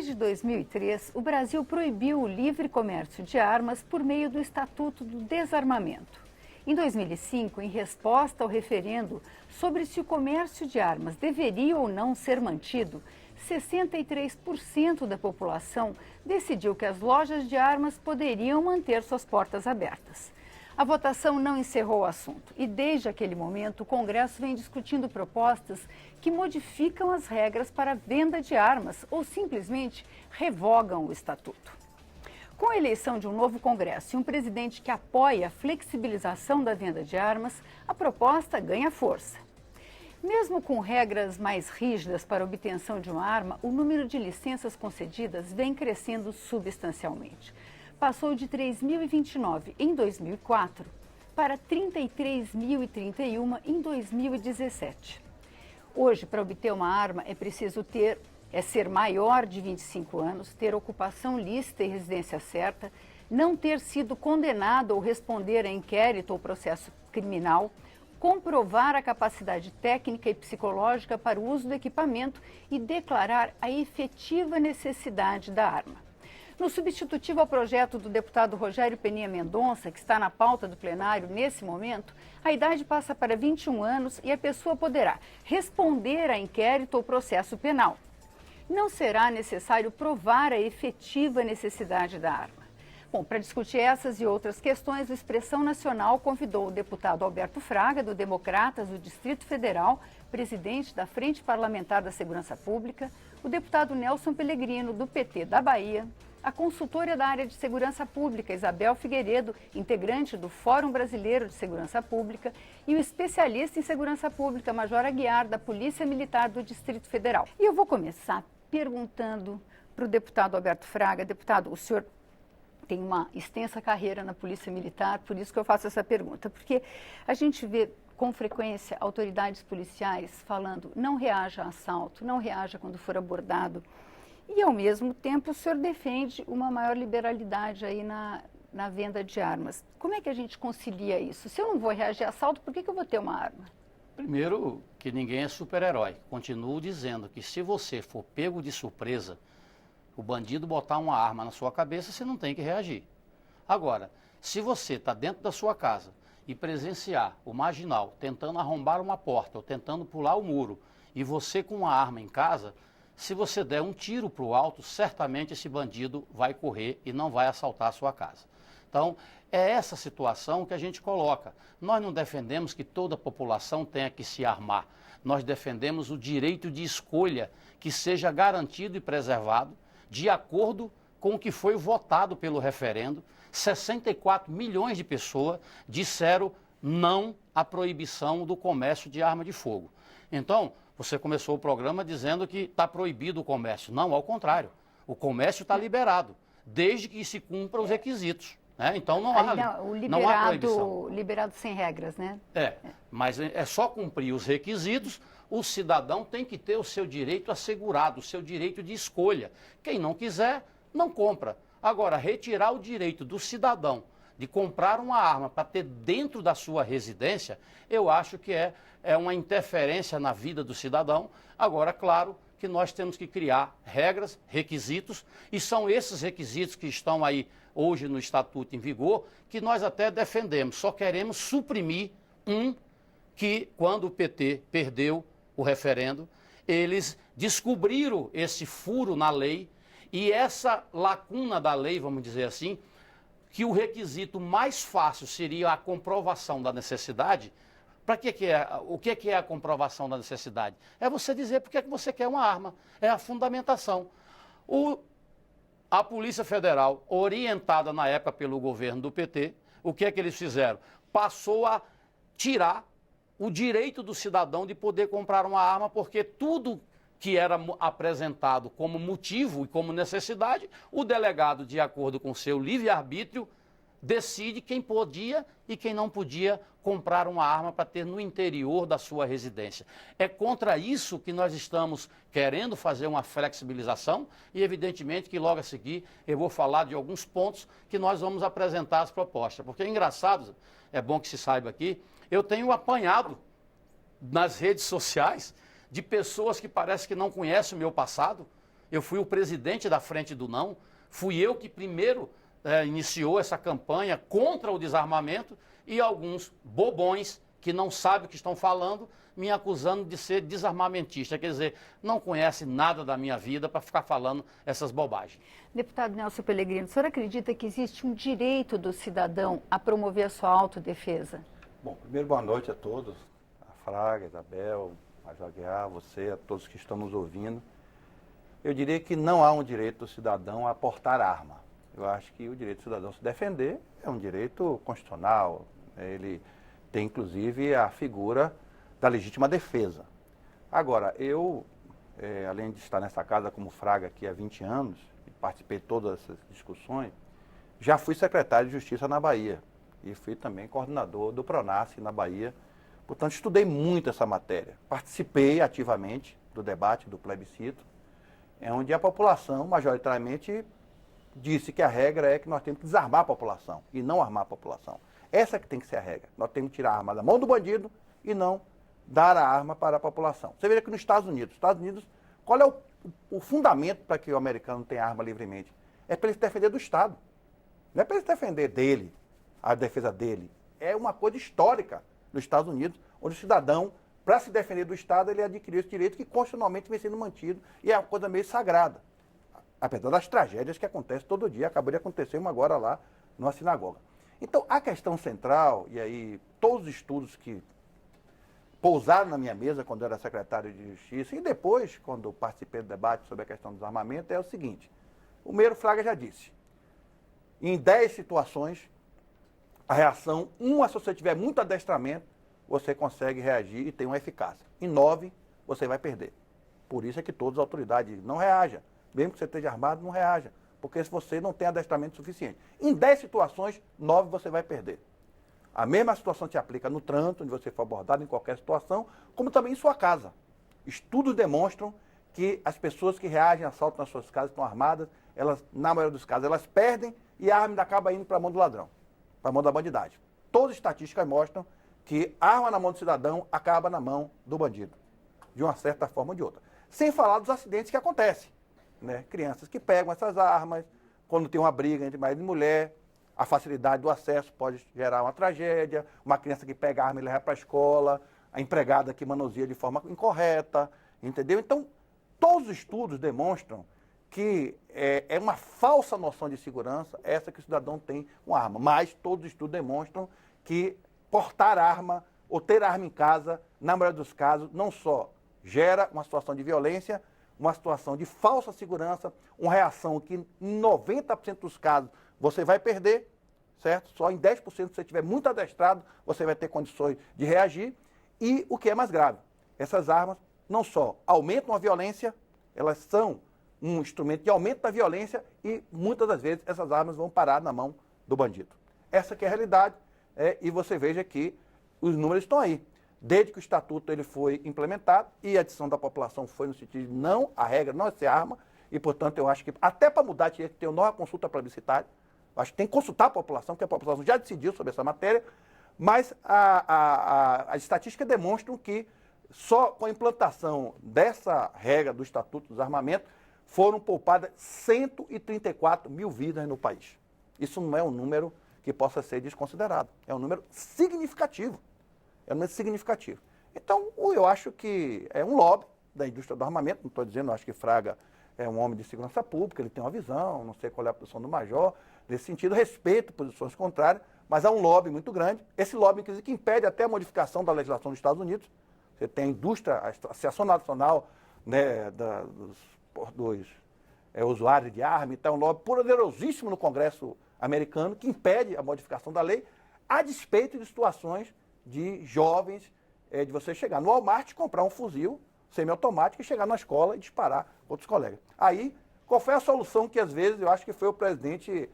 Desde 2003, o Brasil proibiu o livre comércio de armas por meio do Estatuto do Desarmamento. Em 2005, em resposta ao referendo sobre se o comércio de armas deveria ou não ser mantido, 63% da população decidiu que as lojas de armas poderiam manter suas portas abertas. A votação não encerrou o assunto e, desde aquele momento, o Congresso vem discutindo propostas que modificam as regras para a venda de armas ou simplesmente revogam o estatuto. Com a eleição de um novo Congresso e um presidente que apoia a flexibilização da venda de armas, a proposta ganha força. Mesmo com regras mais rígidas para a obtenção de uma arma, o número de licenças concedidas vem crescendo substancialmente. Passou de 3.029 em 2004 para 33.031 em 2017. Hoje, para obter uma arma, é preciso ser maior de 25 anos, ter ocupação lícita e residência certa, não ter sido condenado ou responder a inquérito ou processo criminal, comprovar a capacidade técnica e psicológica para o uso do equipamento e declarar a efetiva necessidade da arma. No substitutivo ao projeto do deputado Rogério Peninha Mendonça, que está na pauta do plenário nesse momento, a idade passa para 21 anos e a pessoa poderá responder a inquérito ou processo penal. Não será necessário provar a efetiva necessidade da arma. Bom, para discutir essas e outras questões, o Expressão Nacional convidou o deputado Alberto Fraga, do Democratas do Distrito Federal, presidente da Frente Parlamentar da Segurança Pública, o deputado Nelson Pellegrino, do PT da Bahia, a consultora da área de segurança pública, Isabel Figueiredo, integrante do Fórum Brasileiro de Segurança Pública, e o especialista em segurança pública, Major Aguiar, da Polícia Militar do Distrito Federal. E eu vou começar perguntando para o deputado Alberto Fraga. Deputado, o senhor tem uma extensa carreira na Polícia Militar, por isso que eu faço essa pergunta, porque a gente vê com frequência autoridades policiais falando não reaja a assalto, não reaja quando for abordado. E, ao mesmo tempo, o senhor defende uma maior liberalidade aí na venda de armas. Como é que a gente concilia isso? Se eu não vou reagir a assalto, por que eu vou ter uma arma? Primeiro, que ninguém é super-herói. Continuo dizendo que se você for pego de surpresa, o bandido botar uma arma na sua cabeça, você não tem que reagir. Agora, se você está dentro da sua casa e presenciar o marginal tentando arrombar uma porta ou tentando pular o muro, e você com uma arma em casa, se você der um tiro para o alto, certamente esse bandido vai correr e não vai assaltar a sua casa. Então, é essa situação que a gente coloca. Nós não defendemos que toda a população tenha que se armar. Nós defendemos o direito de escolha que seja garantido e preservado de acordo com o que foi votado pelo referendo. 64 milhões de pessoas disseram não à proibição do comércio de arma de fogo. Então, você começou o programa dizendo que está proibido o comércio. Não, ao contrário. O comércio está liberado, desde que se cumpra os requisitos. Né? Então não há proibição. Liberado sem regras, né? Mas é só cumprir os requisitos. O cidadão tem que ter o seu direito assegurado, o seu direito de escolha. Quem não quiser, não compra. Agora, retirar o direito do cidadão de comprar uma arma para ter dentro da sua residência, eu acho que é uma interferência na vida do cidadão. Agora, claro que nós temos que criar regras, requisitos, e são esses requisitos que estão aí hoje no Estatuto em vigor, que nós até defendemos. Só queremos suprimir que, quando o PT perdeu o referendo, eles descobriram esse furo na lei e essa lacuna da lei, vamos dizer assim, que o requisito mais fácil seria a comprovação da necessidade. O que é a comprovação da necessidade? É você dizer por que você quer uma arma. É a fundamentação. A Polícia Federal, orientada na época pelo governo do PT, o que é que eles fizeram? Passou a tirar o direito do cidadão de poder comprar uma arma, porque tudo que era apresentado como motivo e como necessidade, o delegado, de acordo com seu livre-arbítrio, decide quem podia e quem não podia comprar uma arma para ter no interior da sua residência. É contra isso que nós estamos querendo fazer uma flexibilização e, evidentemente, que logo a seguir eu vou falar de alguns pontos que nós vamos apresentar as propostas. Porque é engraçado, é bom que se saiba aqui, eu tenho apanhado nas redes sociais de pessoas que parece que não conhecem o meu passado Eu fui o presidente da Frente do Não, fui eu que primeiro iniciou essa campanha contra o desarmamento e alguns bobões que não sabem o que estão falando, me acusando de ser desarmamentista. Quer dizer, não conhece nada da minha vida para ficar falando essas bobagens. Deputado Nelson Pellegrino, o senhor acredita que existe um direito do cidadão a promover a sua autodefesa? Bom, primeiro boa noite a todos, a Fraga, a Isabel, a Jaguar, você, a todos que estão nos ouvindo. Eu diria que não há um direito do cidadão a portar arma. Eu acho que o direito do cidadão se defender é um direito constitucional. Ele tem, inclusive, a figura da legítima defesa. Agora, eu, além de estar nessa casa como Fraga aqui há 20 anos, e participei de todas essas discussões, já fui secretário de Justiça na Bahia e fui também coordenador do PRONASSE na Bahia. Portanto, estudei muito essa matéria. Participei ativamente do debate, do plebiscito, onde a população, majoritariamente, disse que a regra é que nós temos que desarmar a população e não armar a população. Essa que tem que ser a regra. Nós temos que tirar a arma da mão do bandido e não dar a arma para a população. Você vê que nos Estados Unidos, qual é o fundamento para que o americano tenha arma livremente? É para ele se defender do Estado. Não é para ele se defender dele, a defesa dele. É uma coisa histórica nos Estados Unidos, onde o cidadão, para se defender do Estado, ele adquiriu esse direito que constitucionalmente vem sendo mantido e é uma coisa meio sagrada. Apesar das tragédias que acontecem todo dia, acabou de acontecer uma agora lá numa sinagoga. Então, a questão central, e aí todos os estudos que pousaram na minha mesa quando eu era secretário de Justiça e depois, quando participei do debate sobre a questão do desarmamento, é o seguinte. O primeiro, Fraga já disse, em 10 situações, a reação, se você tiver muito adestramento, você consegue reagir e tem uma eficácia. Em 9, você vai perder. Por isso é que todas as autoridades não reajam. Mesmo que você esteja armado, não reaja. Porque se você não tem adestramento suficiente. Em 10 situações, 9 você vai perder. A mesma situação se aplica no trânsito, onde você for abordado em qualquer situação, como também em sua casa. Estudos demonstram que as pessoas que reagem a assalto nas suas casas estão armadas, elas, na maioria dos casos, elas perdem e a arma ainda acaba indo para a mão do ladrão, para a mão da bandidagem. Todas as estatísticas mostram que a arma na mão do cidadão acaba na mão do bandido, de uma certa forma ou de outra. Sem falar dos acidentes que acontecem. Né? Crianças que pegam essas armas, quando tem uma briga entre marido e mulher, a facilidade do acesso pode gerar uma tragédia, uma criança que pega a arma e leva para a escola, a empregada que manuseia de forma incorreta, entendeu? Então, todos os estudos demonstram que é uma falsa noção de segurança essa que o cidadão tem com arma, mas todos os estudos demonstram que portar arma ou ter arma em casa, na maioria dos casos, não só gera uma situação de violência, uma situação de falsa segurança, uma reação que em 90% dos casos você vai perder, certo? Só em 10% se você estiver muito adestrado, você vai ter condições de reagir. E o que é mais grave, essas armas não só aumentam a violência, elas são um instrumento de aumento da violência e muitas das vezes essas armas vão parar na mão do bandido. Essa que é a realidade e você veja que os números estão aí. Desde que o estatuto ele foi implementado e a adição da população foi no sentido de não, a regra não é ser arma, e portanto eu acho que até para mudar tinha que ter uma nova consulta plebiscitária, acho que tem que consultar a população, porque a população já decidiu sobre essa matéria, mas as estatísticas demonstram que só com a implantação dessa regra do Estatuto do Desarmamento foram poupadas 134 mil vidas no país. Isso não é um número que possa ser desconsiderado, é um número significativo. É um número significativo. Então, eu acho que é um lobby da indústria do armamento, não estou dizendo, eu acho que Fraga é um homem de segurança pública, ele tem uma visão, não sei qual é a posição do major, nesse sentido, respeito posições contrárias, mas há um lobby muito grande. Esse lobby, inclusive, que impede até a modificação da legislação dos Estados Unidos. Você tem a indústria, a Associação Nacional, né, dos usuários de arma, então é um lobby poderosíssimo no Congresso americano, que impede a modificação da lei, a despeito de situações de jovens, de você chegar no Walmart, comprar um fuzil semiautomático e chegar na escola e disparar contra os colegas. Aí, qual foi a solução que, às vezes, eu acho que foi o presidente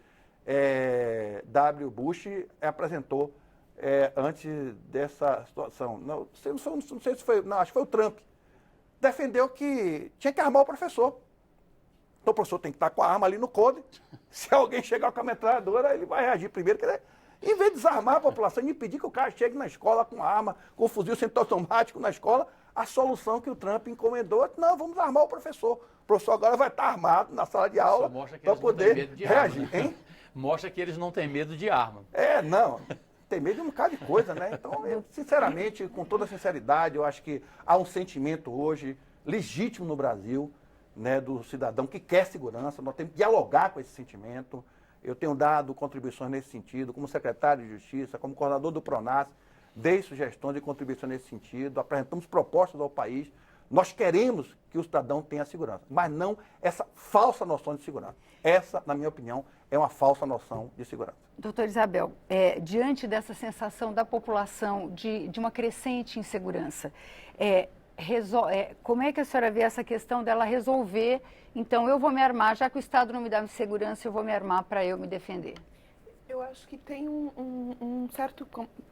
W. Bush apresentou antes dessa situação? Não sei se foi, não, acho que foi o Trump. Defendeu que tinha que armar o professor. Então, o professor tem que estar com a arma ali no code. Se alguém chegar com a metralhadora, ele vai reagir primeiro. Em vez de desarmar a população e impedir que o cara chegue na escola com arma, com fuzil semiautomático na escola, a solução que o Trump encomendou, não, vamos armar o professor. O professor agora vai estar armado na sala de aula para poder reagir. Hein? Mostra que eles não têm medo de arma. Não. Tem medo de um bocado de coisa, né? Então, sinceramente, com toda sinceridade, eu acho que há um sentimento hoje legítimo no Brasil, né, do cidadão que quer segurança. Nós temos que dialogar com esse sentimento. Eu tenho dado contribuições nesse sentido, como secretário de Justiça, como coordenador do PRONASSE, dei sugestões e contribuições nesse sentido, apresentamos propostas ao país. Nós queremos que o cidadão tenha segurança, mas não essa falsa noção de segurança. Essa, na minha opinião, é uma falsa noção de segurança. Doutor Isabel, diante dessa sensação da população de uma crescente insegurança, como é que a senhora vê essa questão dela resolver, então eu vou me armar, já que o Estado não me dá segurança, eu vou me armar para eu me defender? Eu acho que tem um certo,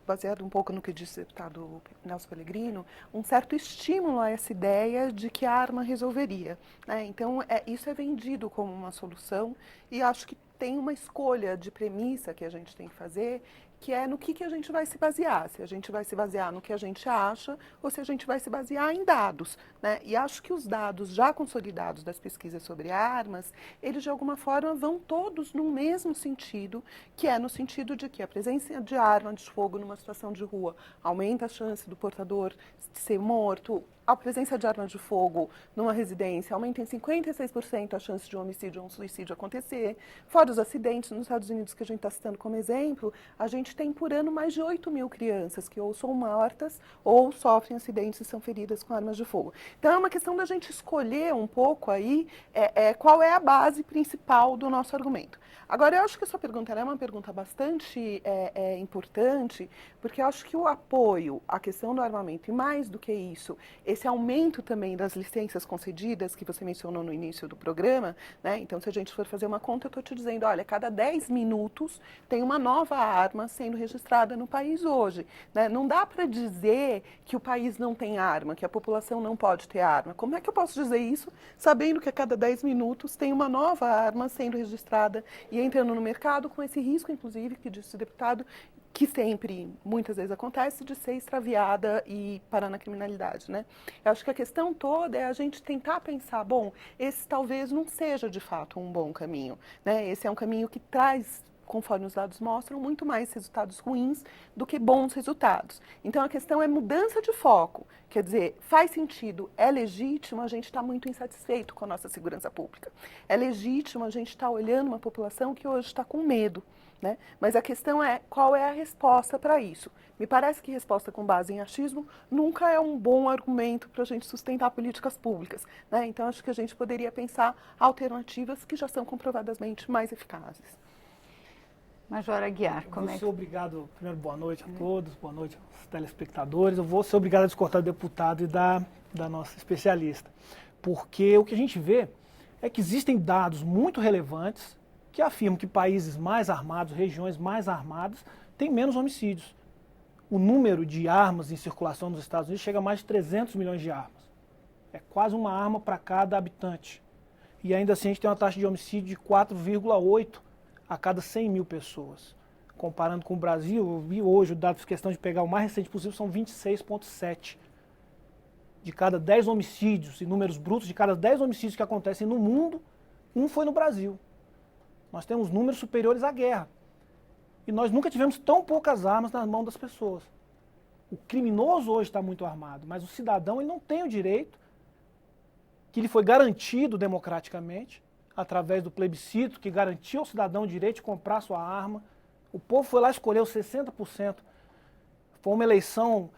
baseado um pouco no que disse o deputado Nelson Pellegrino, um certo estímulo a essa ideia de que a arma resolveria, né? Então, isso é vendido como uma solução e acho que tem uma escolha de premissa que a gente tem que fazer, que é no que a gente vai se basear, se a gente vai se basear no que a gente acha ou se a gente vai se basear em dados, né? E acho que os dados já consolidados das pesquisas sobre armas, eles de alguma forma vão todos no mesmo sentido, que é no sentido de que a presença de arma de fogo numa situação de rua aumenta a chance do portador ser morto, a presença de arma de fogo numa residência aumenta em 56% a chance de um homicídio ou um suicídio acontecer. Fora os acidentes, nos Estados Unidos, que a gente está citando como exemplo, a gente tem por ano mais de 8.000 crianças que ou são mortas ou sofrem acidentes e são feridas com armas de fogo. Então é uma questão da gente escolher um pouco aí qual é a base principal do nosso argumento. Agora, eu acho que a sua pergunta é uma pergunta bastante importante, porque eu acho que o apoio à questão do armamento, e mais do que isso, esse aumento também das licenças concedidas, que você mencionou no início do programa, né? Então, se a gente for fazer uma conta, eu estou te dizendo, olha, cada 10 minutos tem uma nova arma sendo registrada no país hoje, né? Não dá para dizer que o país não tem arma, que a população não pode ter arma. Como é que eu posso dizer isso, sabendo que a cada 10 minutos tem uma nova arma sendo registrada e entrando no mercado com esse risco, inclusive, que disse o deputado, que sempre, muitas vezes acontece, de ser extraviada e parar na criminalidade, né? Eu acho que a questão toda é a gente tentar pensar, bom, esse talvez não seja de fato um bom caminho, né? Esse é um caminho que traz, conforme os dados mostram, muito mais resultados ruins do que bons resultados. Então, a questão é mudança de foco. Quer dizer, faz sentido, é legítimo a gente estar muito insatisfeito com a nossa segurança pública. É legítimo a gente estar olhando uma população que hoje está com medo, né? Mas a questão é, qual é a resposta para isso? Me parece que resposta com base em achismo nunca é um bom argumento para a gente sustentar políticas públicas, né? Então, acho que a gente poderia pensar alternativas que já são comprovadamente mais eficazes. Major Aguiar, como é que... Eu vou ser obrigado, primeiro, boa noite a todos, boa noite aos telespectadores. Eu vou ser obrigado a discordar do deputado e da nossa especialista, porque o que a gente vê é que existem dados muito relevantes que afirmam que países mais armados, regiões mais armadas, têm menos homicídios. O número de armas em circulação nos Estados Unidos chega a mais de 300 milhões de armas. É quase uma arma para cada habitante. E ainda assim a gente tem uma taxa de homicídio de 4,8 a cada 100 mil pessoas. Comparando com o Brasil, eu vi hoje o dado de questão de pegar o mais recente possível, são 26,7. De cada 10 homicídios, em números brutos, de cada 10 homicídios que acontecem no mundo, um foi no Brasil. Nós temos números superiores à guerra. E nós nunca tivemos tão poucas armas nas mãos das pessoas. O criminoso hoje está muito armado, mas o cidadão ele não tem o direito, que lhe foi garantido democraticamente, através do plebiscito, que garantiu ao cidadão o direito de comprar sua arma. O povo foi lá e escolheu 60%. Foi uma eleição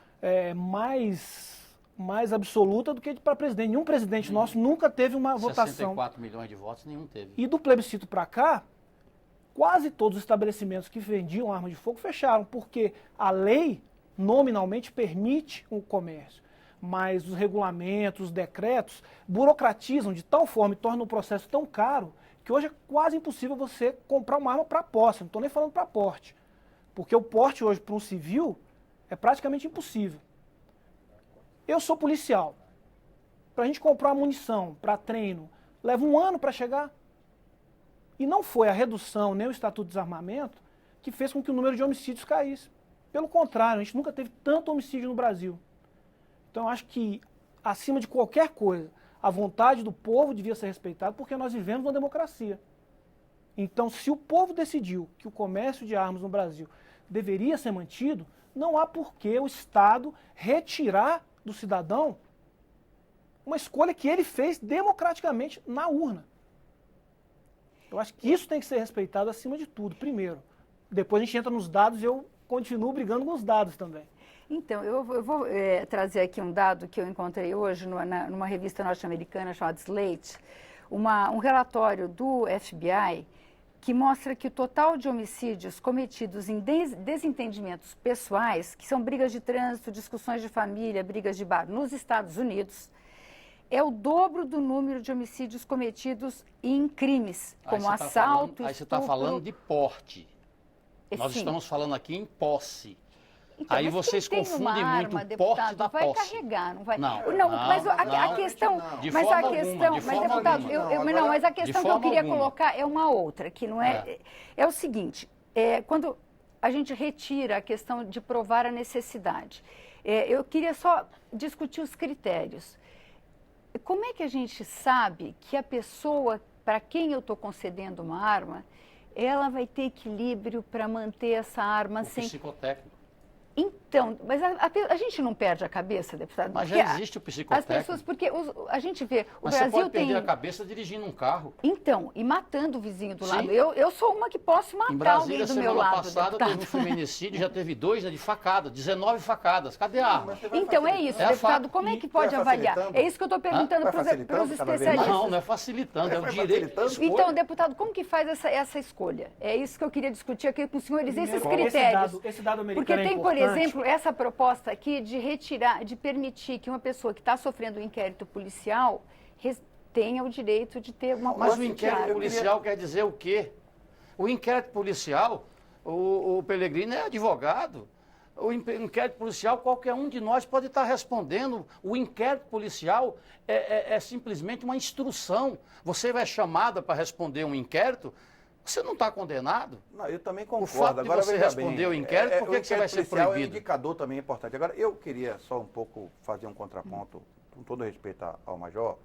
mais absoluta do que para presidente. Nenhum presidente nosso nunca teve uma votação. 64 milhões de votos, nenhum teve. E do plebiscito para cá, quase todos os estabelecimentos que vendiam arma de fogo fecharam, porque a lei nominalmente permite o comércio, mas os regulamentos, os decretos burocratizam de tal forma e tornam o processo tão caro que hoje é quase impossível você comprar uma arma para posse. Não estou nem falando para porte, porque o porte hoje para um civil é praticamente impossível. Eu sou policial. Para a gente comprar uma munição para treino, leva um ano para chegar. E não foi a redução nem o Estatuto de Desarmamento que fez com que o número de homicídios caísse. Pelo contrário, a gente nunca teve tanto homicídio no Brasil. Então, eu acho que, acima de qualquer coisa, a vontade do povo devia ser respeitada, porque nós vivemos uma democracia. Então, se o povo decidiu que o comércio de armas no Brasil deveria ser mantido, não há por que o Estado retirar do cidadão uma escolha que ele fez democraticamente na urna. Eu acho que isso tem que ser respeitado acima de tudo, primeiro. Depois a gente entra nos dados e eu continuo brigando com os dados também. Então, eu vou trazer aqui um dado que eu encontrei hoje numa revista norte-americana chamada Slate, um relatório do FBI que mostra que o total de homicídios cometidos em desentendimentos pessoais, que são brigas de trânsito, discussões de família, brigas de bar, nos Estados Unidos, é o dobro do número de homicídios cometidos em crimes, como assalto, Aí você está falando de porte. Nós Sim. estamos falando aqui em posse. Então, Aí mas vocês quem tem confundem uma muito arma, o porte deputado, da vai posse. carregar, não vai. Não, mas a não, questão, de mas forma a alguma, questão, de mas forma deputado, alguma. não, mas a questão que eu forma queria alguma. colocar é uma outra, que não é, é o seguinte, quando a gente retira a questão de provar a necessidade, eu queria só discutir os critérios. Como é que a gente sabe que a pessoa para quem eu estou concedendo uma arma, ela vai ter equilíbrio para manter essa arma O sem... psicotécnico. Então, mas a gente não perde a cabeça, deputado? Mas Porque já existe o as psicotécnico. pessoas, porque a gente vê, o Mas Brasil você pode tem... perder a cabeça dirigindo um carro. Então, e matando o vizinho do Sim. lado. Eu sou uma que posso Em matar Brasília, alguém do meu semana lado, passada, deputado. teve um feminicídio, já teve 2 de facada, 19 facadas. Cadê a arma? Então, é isso, É a deputado, faca. como é que E pode vai avaliar? facilitando? É isso que eu estou perguntando Vai para os facilitando cada vez mais? especialistas. Não, não é facilitando, é o Vai direito de facilitando? escolha. Então, deputado, como que faz essa escolha? É isso que eu queria discutir aqui com os senhores, esses Primeiro, critérios. esse dado americano Porque é tem, por importante. exemplo, essa proposta aqui de retirar, de permitir que uma pessoa que está sofrendo um inquérito policial tenha o direito de ter uma Mas posse o de inquérito arma. policial quer dizer o quê? O inquérito policial, o Pellegrino é advogado. O inquérito policial, qualquer um de nós pode estar respondendo. O inquérito policial é simplesmente uma instrução. Você vai chamada para responder um inquérito, você não está condenado. Não, eu também O concordo. fato de Agora, você veja responder bem, o inquérito, por que você vai ser policial proibido? É um indicador também importante. Agora, eu queria só um pouco fazer um contraponto, com todo respeito ao Major,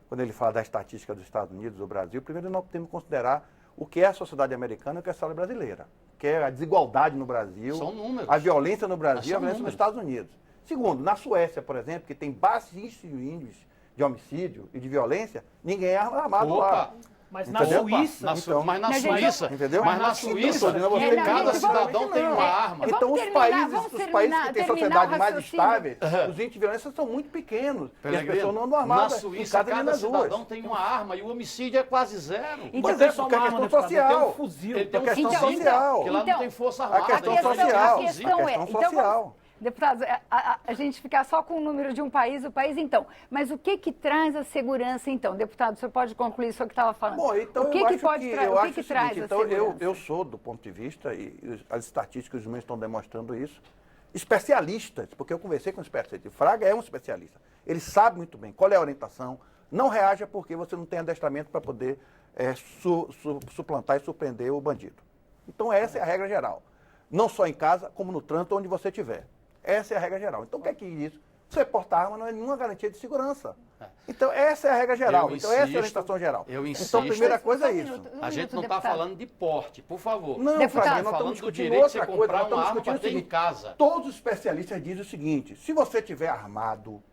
quando ele fala da estatística dos Estados Unidos, do Brasil. Primeiro, nós temos que considerar o que é a sociedade americana e o que é a sociedade brasileira, que é a desigualdade no Brasil, São números. a violência no Brasil, Mas a são violência números. nos Estados Unidos. Segundo, na Suécia, por exemplo, que tem baixos índices de homicídio e de violência, ninguém é armado lá. Opa! Mas na Entendeu? Suíça, Mas na Mas, Suíça, entendeu? mas na Então, Suíça, Sônia, você não, cada gente, cidadão vamos- tem não. uma arma. Então, Vamos os terminar, países vamos que têm terminar sociedade o mais raciocínio. estáveis, os índices de violência são muito pequenos. E as Pellegrino, pessoas não andam na armadas em Suíça, casa nem cada nas ruas. cidadão tem uma arma e o homicídio é quase zero. Então, Pois tem é, só porque é uma arma, questão deputado, ele tem um social. fuzil. Ele tem um questão fuzil, social. porque lá Então, não tem força a armada. questão então social. tem A fuzil. questão é, questão então social. vamos, deputados, a gente ficar só com o número de um país, o país então. Mas o que traz a segurança então? Deputado, o senhor pode concluir isso que estava falando? Bom, então o que eu que acho pode que, tra- eu o acho que que o traz seguinte, a então segurança? eu sou, do ponto de vista, e as estatísticas dos meus estão demonstrando isso, especialistas, porque eu conversei com um especialista. O Fraga é um especialista. Ele sabe muito bem qual é a orientação, não reaja porque você não tem adestramento para poder suplantar e surpreender o bandido. Então essa é a regra geral. Não só em casa, como no trânsito, onde você estiver. Essa é a regra geral. Então o que é que isso? Você portar arma não é nenhuma garantia de segurança. Então essa é a regra geral. Eu Então essa é a insisto, orientação geral. eu Então a insisto. primeira coisa Só é um isso. minuto, A gente não está deputado. falando de porte, por favor. Não, Deputado, Fraga, Estamos nós falando estamos do discutindo direito de você outra coisa. comprar Nós estamos uma arma discutindo para o ter em seguinte, casa. todos os especialistas dizem o seguinte, se você estiver armado,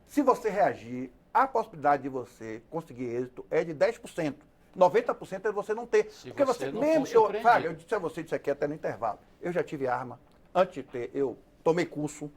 se você reagir, a possibilidade de você conseguir êxito é de 10%. 90% é você não ter. Se Porque você você não mesmo, for surpreendido. Fraga, eu disse a você isso aqui até no intervalo. Eu já tive arma, antes de ter, eu tomei curso,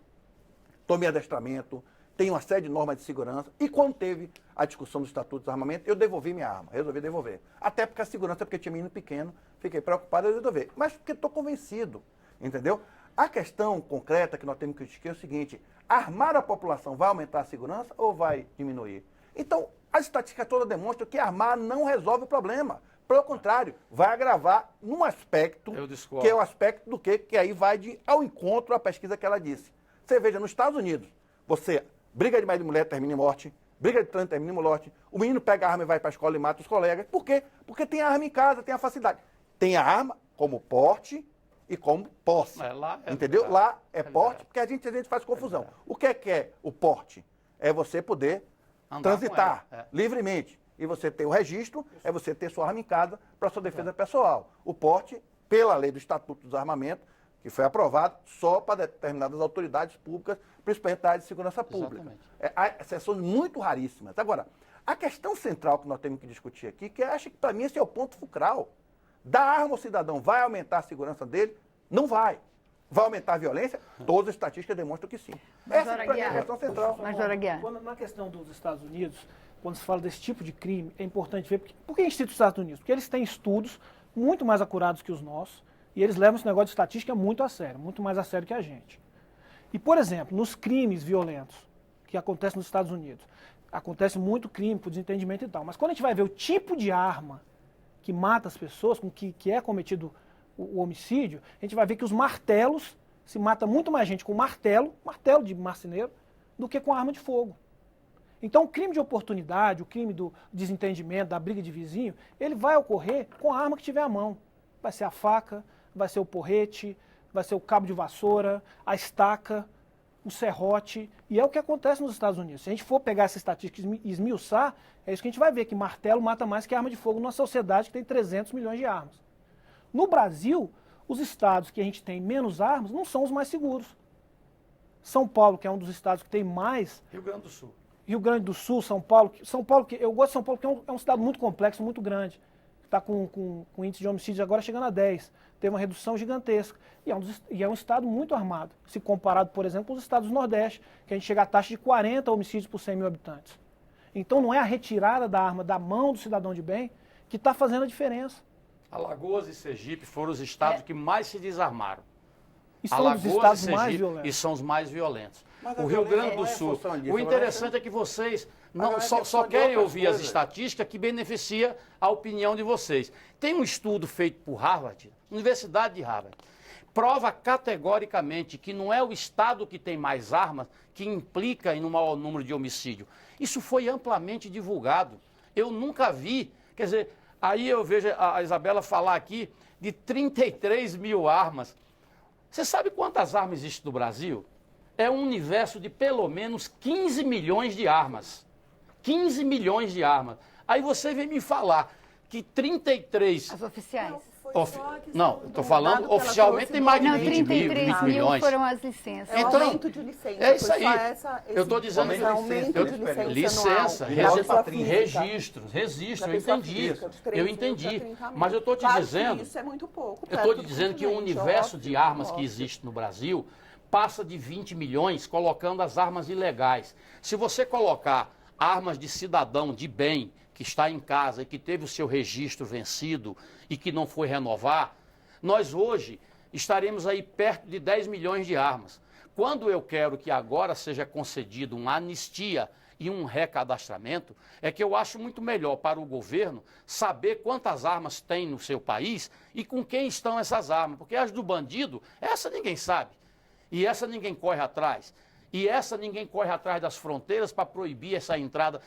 tomei adestramento, tenho uma série de normas de segurança, e quando teve a discussão do Estatuto do Armamento, eu devolvi minha arma, resolvi devolver. Até porque a segurança, porque tinha menino pequeno, fiquei preocupado, eu devolvi. Mas porque estou convencido, entendeu? A questão concreta que nós temos que discutir é o seguinte, armar a população vai aumentar a segurança ou vai diminuir? Então, as estatísticas todas demonstram que armar não resolve o problema. Pelo contrário, vai agravar num aspecto, Eu discordo. que é o aspecto do quê? Que aí vai ao encontro à pesquisa que ela disse. Você veja, nos Estados Unidos, você, briga de marido e mulher termina em morte, briga de trânsito termina em morte, o menino pega a arma e vai para a escola e mata os colegas. Por quê? Porque tem a arma em casa, tem a facilidade. Tem a arma como porte e como posse. Lá é entendeu? liberado. Lá é porte, porque a gente faz confusão. O que é o porte? É você poder Andar transitar com ela, livremente. E você ter o registro, é você ter sua arma em casa para sua defesa pessoal. O porte, pela lei do Estatuto dos Armamentos, que foi aprovado só para determinadas autoridades públicas, principalmente da área de segurança pública. Há exceções muito raríssimas. Agora, a questão central que nós temos que discutir aqui, que eu acho que para mim esse é o ponto fulcral. Dar arma ao cidadão vai aumentar a segurança dele? Não vai. Vai aumentar a violência? Todas as estatísticas demonstram que sim. Essa para mim é a questão central. Major Aguiar. Na questão dos Estados Unidos, quando se fala desse tipo de crime, é importante ver, por que a gente cita os Estados Unidos? Porque eles têm estudos muito mais acurados que os nossos, e eles levam esse negócio de estatística muito a sério, muito mais a sério que a gente. E, por exemplo, nos crimes violentos que acontecem nos Estados Unidos, acontece muito crime por desentendimento e tal, mas quando a gente vai ver o tipo de arma que mata as pessoas, com que é cometido o homicídio, a gente vai ver que os martelos, se mata muito mais gente com martelo de marceneiro, do que com arma de fogo. Então, o crime de oportunidade, o crime do desentendimento, da briga de vizinho, ele vai ocorrer com a arma que tiver à mão. Vai ser a faca, vai ser o porrete, vai ser o cabo de vassoura, a estaca, o serrote, e é o que acontece nos Estados Unidos. Se a gente for pegar essa estatística e esmiuçar, é isso que a gente vai ver, que martelo mata mais que arma de fogo numa sociedade que tem 300 milhões de armas. No Brasil, os estados que a gente tem menos armas não são os mais seguros. São Paulo, que é um dos estados que tem mais... Rio Grande do Sul. Rio Grande do Sul, São Paulo, eu gosto de São Paulo porque é um estado muito complexo, muito grande. Está com índice de homicídios agora chegando a 10. Tem uma redução gigantesca. E é um estado muito armado, se comparado, por exemplo, com os estados do Nordeste, que a gente chega a taxa de 40 homicídios por 100 mil habitantes. Então não é a retirada da arma da mão do cidadão de bem que está fazendo a diferença. Alagoas e Sergipe foram os estados que mais se desarmaram. E são os estados mais violentos. E são os mais violentos. Mas O Rio Grande do Sul. O interessante é que vocês não só querem ouvir as estatísticas que beneficia a opinião de vocês. Tem um estudo feito por Harvard, Universidade de Harvard, prova categoricamente que não é o estado que tem mais armas que implica em um maior número de homicídio. Isso foi amplamente divulgado. Eu nunca vi, quer dizer, aí eu vejo a Isabela falar aqui de 33 mil armas. Você sabe quantas armas existem no Brasil? É um universo de pelo menos 15 milhões de armas. 15 milhões de armas. Aí você vem me falar que 33... As oficiais. Não, eu estou falando, oficialmente tem mais de 20 33 mil milhões. foram as licenças. É o Então, aumento de licença. é isso foi aí. só essa- Eu estou dizendo esse aumento de licença, anual da pessoa física. registro, Da eu pessoa entendi. física, de 3 Eu mil entendi. para 30 mil. Mas eu estou te Claro que dizendo... isso é muito pouco. Eu estou perto do dizendo que o continente, universo óbvio, de armas que óbvio. existe no Brasil passa de 20 milhões colocando as armas ilegais. Se você colocar armas de cidadão de bem que está em casa e que teve o seu registro vencido e que não foi renovar, nós hoje estaremos aí perto de 10 milhões de armas. Quando eu quero que agora seja concedido uma anistia e um recadastramento, é que eu acho muito melhor para o governo saber quantas armas tem no seu país e com quem estão essas armas. Porque as do bandido, essa ninguém sabe. E essa ninguém corre atrás. E essa ninguém corre atrás das fronteiras para proibir essa entrada.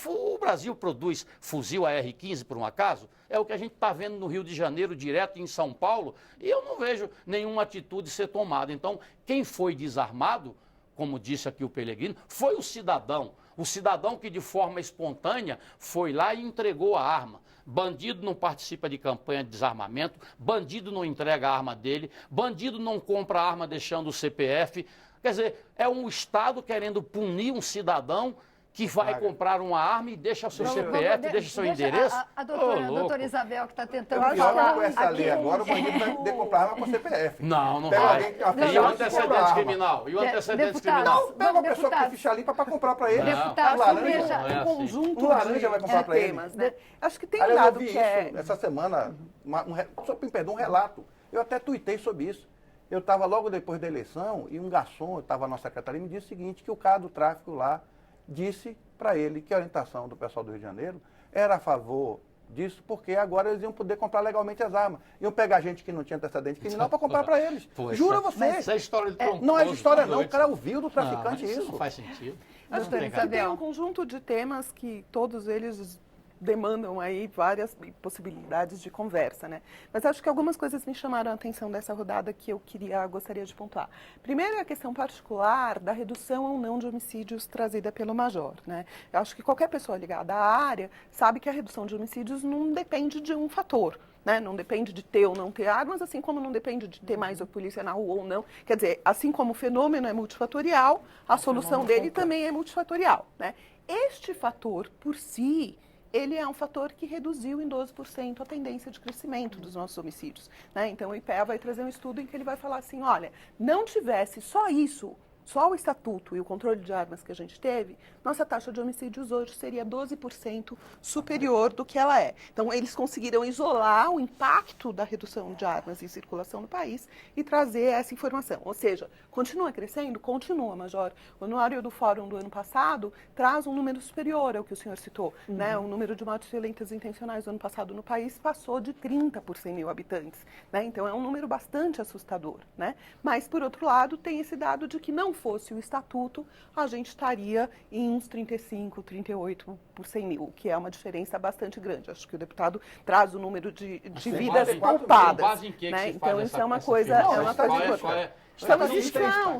O Brasil produz fuzil AR-15, por um acaso? É o que a gente está vendo no Rio de Janeiro, direto em São Paulo, e eu não vejo nenhuma atitude ser tomada. Então, quem foi desarmado, como disse aqui o Pellegrino, foi o cidadão. O cidadão que, de forma espontânea, foi lá e entregou a arma. Bandido não participa de campanha de desarmamento, bandido não entrega a arma dele, bandido não compra a arma deixando o CPF. Quer dizer, é um Estado querendo punir um cidadão que vai comprar uma arma e deixa o seu CPF, deixa o seu endereço. A doutora Isabel, que está tentando Pior que falar... com essa lei agora, o bandido vai poder comprar arma com CPF. Não Pega vai. alguém que tem uma E o ficha limpa e compra antecedente arma. criminal? E o antecedente Deputado, criminal? Pega uma pessoa que tem deputado. ficha limpa para comprar para ele. Deputado, Um laranja, veja, não é Um assim. conjunto Um laranja vai comprar de pra ele. temas, né? Acho que tem um Aliás, eu lado vi que isso é... essa semana, um relato. Eu até tuitei sobre isso. Eu estava logo depois da eleição e um garçom, estava na secretaria, me disse o seguinte, que o cara do tráfico lá disse para ele que a orientação do pessoal do Rio de Janeiro era a favor disso, porque agora eles iam poder comprar legalmente as armas. Iam pegar gente que não tinha antecedente criminal para comprar para eles. Juro a você. Isso é história de troncoso. Não é de história não, o noite. cara ouviu do traficante Isso isso. não faz sentido. Acho Doutora que tem Isabel. um conjunto de temas que todos eles demandam aí várias possibilidades de conversa, né? Mas acho que algumas coisas me chamaram a atenção dessa rodada que eu gostaria de pontuar. Primeiro é a questão particular da redução ou não de homicídios trazida pelo Major, né? Eu acho que qualquer pessoa ligada à área sabe que a redução de homicídios não depende de um fator, né? Não depende de ter ou não ter armas, assim como não depende de ter mais a polícia na rua ou não. Quer dizer, assim como o fenômeno é multifatorial, a solução dele também é multifatorial, né? Este fator, por si, ele é um fator que reduziu em 12% a tendência de crescimento dos nossos homicídios, né? Então, o IPEA vai trazer um estudo em que ele vai falar assim, olha, não tivesse só isso, só o estatuto e o controle de armas que a gente teve, nossa taxa de homicídios hoje seria 12% superior do que ela é. Então, eles conseguiram isolar o impacto da redução de armas em circulação no país e trazer essa informação. Ou seja, continua crescendo? Continua, Major. O anuário do Fórum do ano passado traz um número superior ao que o senhor citou, né? O número de mortes violentas intencionais do ano passado no país passou de 30 por 100 mil habitantes, né? Então, é um número bastante assustador, né? Mas, por outro lado, tem esse dado de que não fosse o estatuto, a gente estaria em uns 35, 38 por 100 mil, que é uma diferença bastante grande. Acho que o deputado traz o número de vidas poupadas, né? Então, isso é uma coisa importante.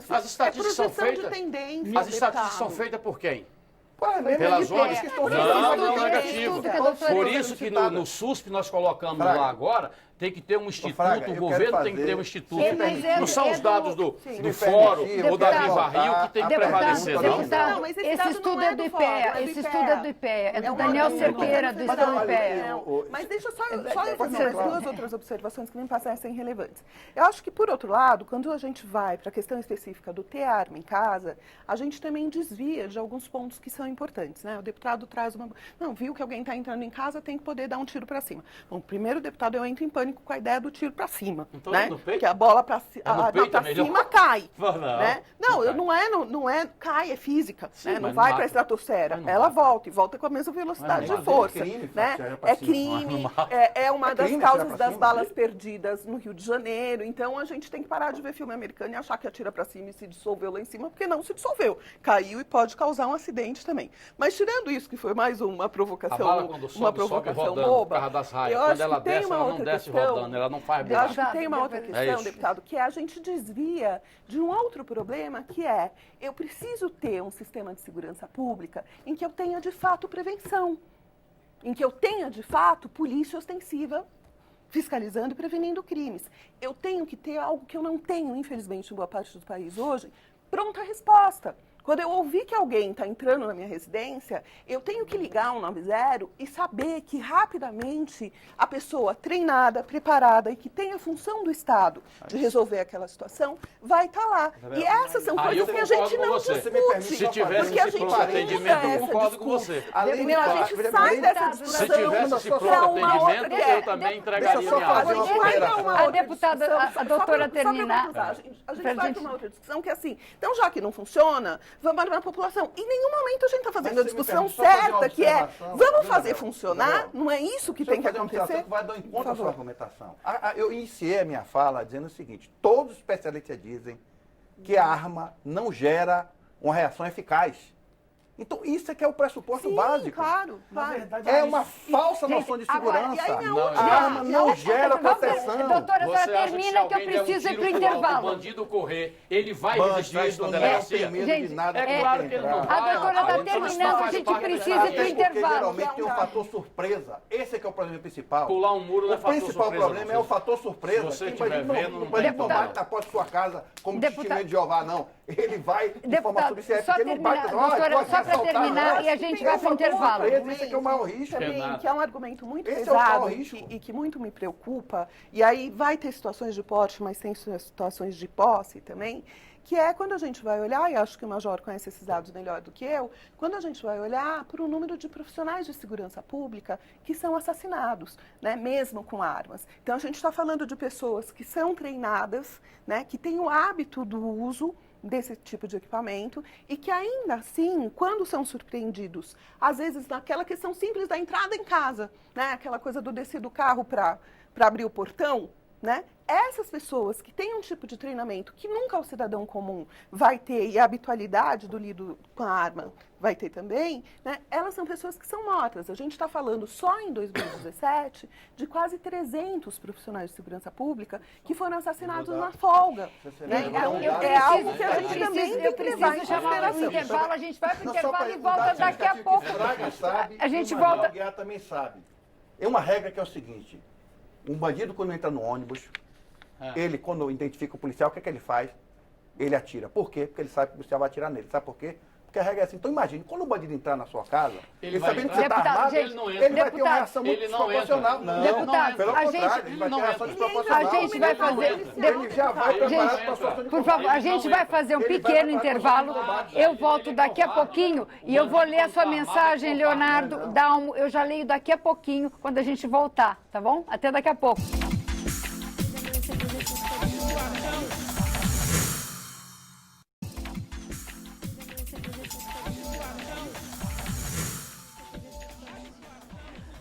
As estatísticas são feitas. As estatísticas são feitas por quem? Pelas ONGs que estão não, negativo. Por isso que no SUSP nós colocamos lá agora, tem que ter um instituto, o governo tem que ter um instituto. Não são os dados do Fórum ou da Viva Rio que tem que prevalecer, não. Esse estudo é do IPEA, esse estudo é do IPEA, é do Daniel Cerqueira, do estudo do IPEA. Mas deixa só eu fazer duas outras observações que me parecem relevantes. Eu acho que, por outro lado, quando a gente vai para a questão específica do ter arma em casa, a gente também desvia de alguns pontos que são importantes, né? O deputado traz uma... Não, viu que alguém está entrando em casa, tem que poder dar um tiro para cima. Bom, primeiro, deputado, eu entro em pânico com a ideia do tiro para cima, então, né? Porque a bola para cima cai, né? Não é cai, é física, sim, né? Não vai para a estratosfera, ela volta e volta com a mesma velocidade de força, né? É crime, é uma das causas das balas perdidas no Rio de Janeiro. Então a gente tem que parar de ver filme americano e achar que atira para cima e se dissolveu lá em cima, porque não se dissolveu, caiu e pode causar um acidente também. Mas tirando isso, que foi mais uma provocação, boba, eu acho que tem uma outra questão. Ela não faz eu acho que tem uma outra questão, deputado, que a gente desvia de um outro problema, que é, eu preciso ter um sistema de segurança pública em que eu tenha, de fato, prevenção, em que eu tenha, de fato, polícia ostensiva fiscalizando e prevenindo crimes. Eu tenho que ter algo que eu não tenho, infelizmente, em boa parte do país hoje, pronta resposta. Quando eu ouvir que alguém está entrando na minha residência, eu tenho que ligar 190 e saber que rapidamente a pessoa treinada, preparada e que tem a função do Estado de resolver aquela situação vai estar lá. E essas são coisas que a gente não discute. Se tivesse esse pronto atendimento, eu concordo com você. A gente sai dessa discussão. Se tivesse esse pronto atendimento, eu também entregaria minha área. A deputada, a doutora terminar. A gente vai para uma outra discussão que é assim, então já que não funciona, vamos armar a população. Em nenhum momento a gente está fazendo a discussão certa, que é, vamos fazer funcionar? Não é isso que tem que acontecer? Vai dar em conta a sua argumentação. Eu iniciei a minha fala dizendo o seguinte, todos os especialistas dizem que a arma não gera uma reação eficaz. Então, isso é que é o pressuposto básico. Claro. É uma falsa noção de segurança. A arma não gera proteção. Doutora, você termina que eu preciso ir para o intervalo. O bandido correr, ele vai registrar isso na delegacia? Não tem medo de nada. É claro que ele não vai. A doutora está terminando, a gente precisa ir para o intervalo. Geralmente tem um fator surpresa. Esse é que é o problema principal. Pular um muro não é fator surpresa. O principal problema é o fator surpresa. Se você estiver vendo, não pode tomar na porta da sua casa como testemunho de Jeová, não. Ele vai de forma subsidiária, porque não vai... Só para terminar e a gente vai para o intervalo. Esse é que é o maior risco. Também, que é um argumento muito pesado e que muito me preocupa, e aí vai ter situações de porte, mas tem situações de posse também, que é quando a gente vai olhar, e acho que o Major conhece esses dados melhor do que eu, quando a gente vai olhar para o número de profissionais de segurança pública que são assassinados, né, mesmo com armas. Então, a gente está falando de pessoas que são treinadas, né, que têm o hábito do uso desse tipo de equipamento e que ainda assim, quando são surpreendidos, às vezes naquela questão simples da entrada em casa, né, aquela coisa do descer do carro para abrir o portão, né? Essas pessoas que têm um tipo de treinamento que nunca o cidadão comum vai ter, e a habitualidade do lido com a arma vai ter também, né? Elas são pessoas que são mortas. A gente está falando só em 2017 de quase 300 profissionais de segurança pública que foram assassinados na folga. Né? Então, é algo que a gente também tem que levar em consideração. Intervalo, a gente vai para o intervalo e volta daqui a pouco. A gente volta. O também sabe. É uma regra que é o seguinte: um bandido, quando entra no ônibus, ele, quando identifica o policial, o que é que ele faz? Ele atira. Por quê? Porque ele sabe que o policial vai atirar nele. Sabe por quê? Porque a regra é assim. Então imagine, quando o bandido entrar na sua casa, ele sabendo que você está armado, gente, ele vai ter uma reação muito desproporcional. Não, deputado, pelo contrário, ele vai ter uma reação desproporcional. A gente vai fazer... Ele já vai preparado para a situação de Por favor, a gente vai fazer um pequeno intervalo. Eu volto daqui a pouquinho e eu vou ler a sua mensagem, Leonardo Dalmo. Eu já leio daqui a pouquinho, quando a gente voltar, tá bom? Até daqui a pouco.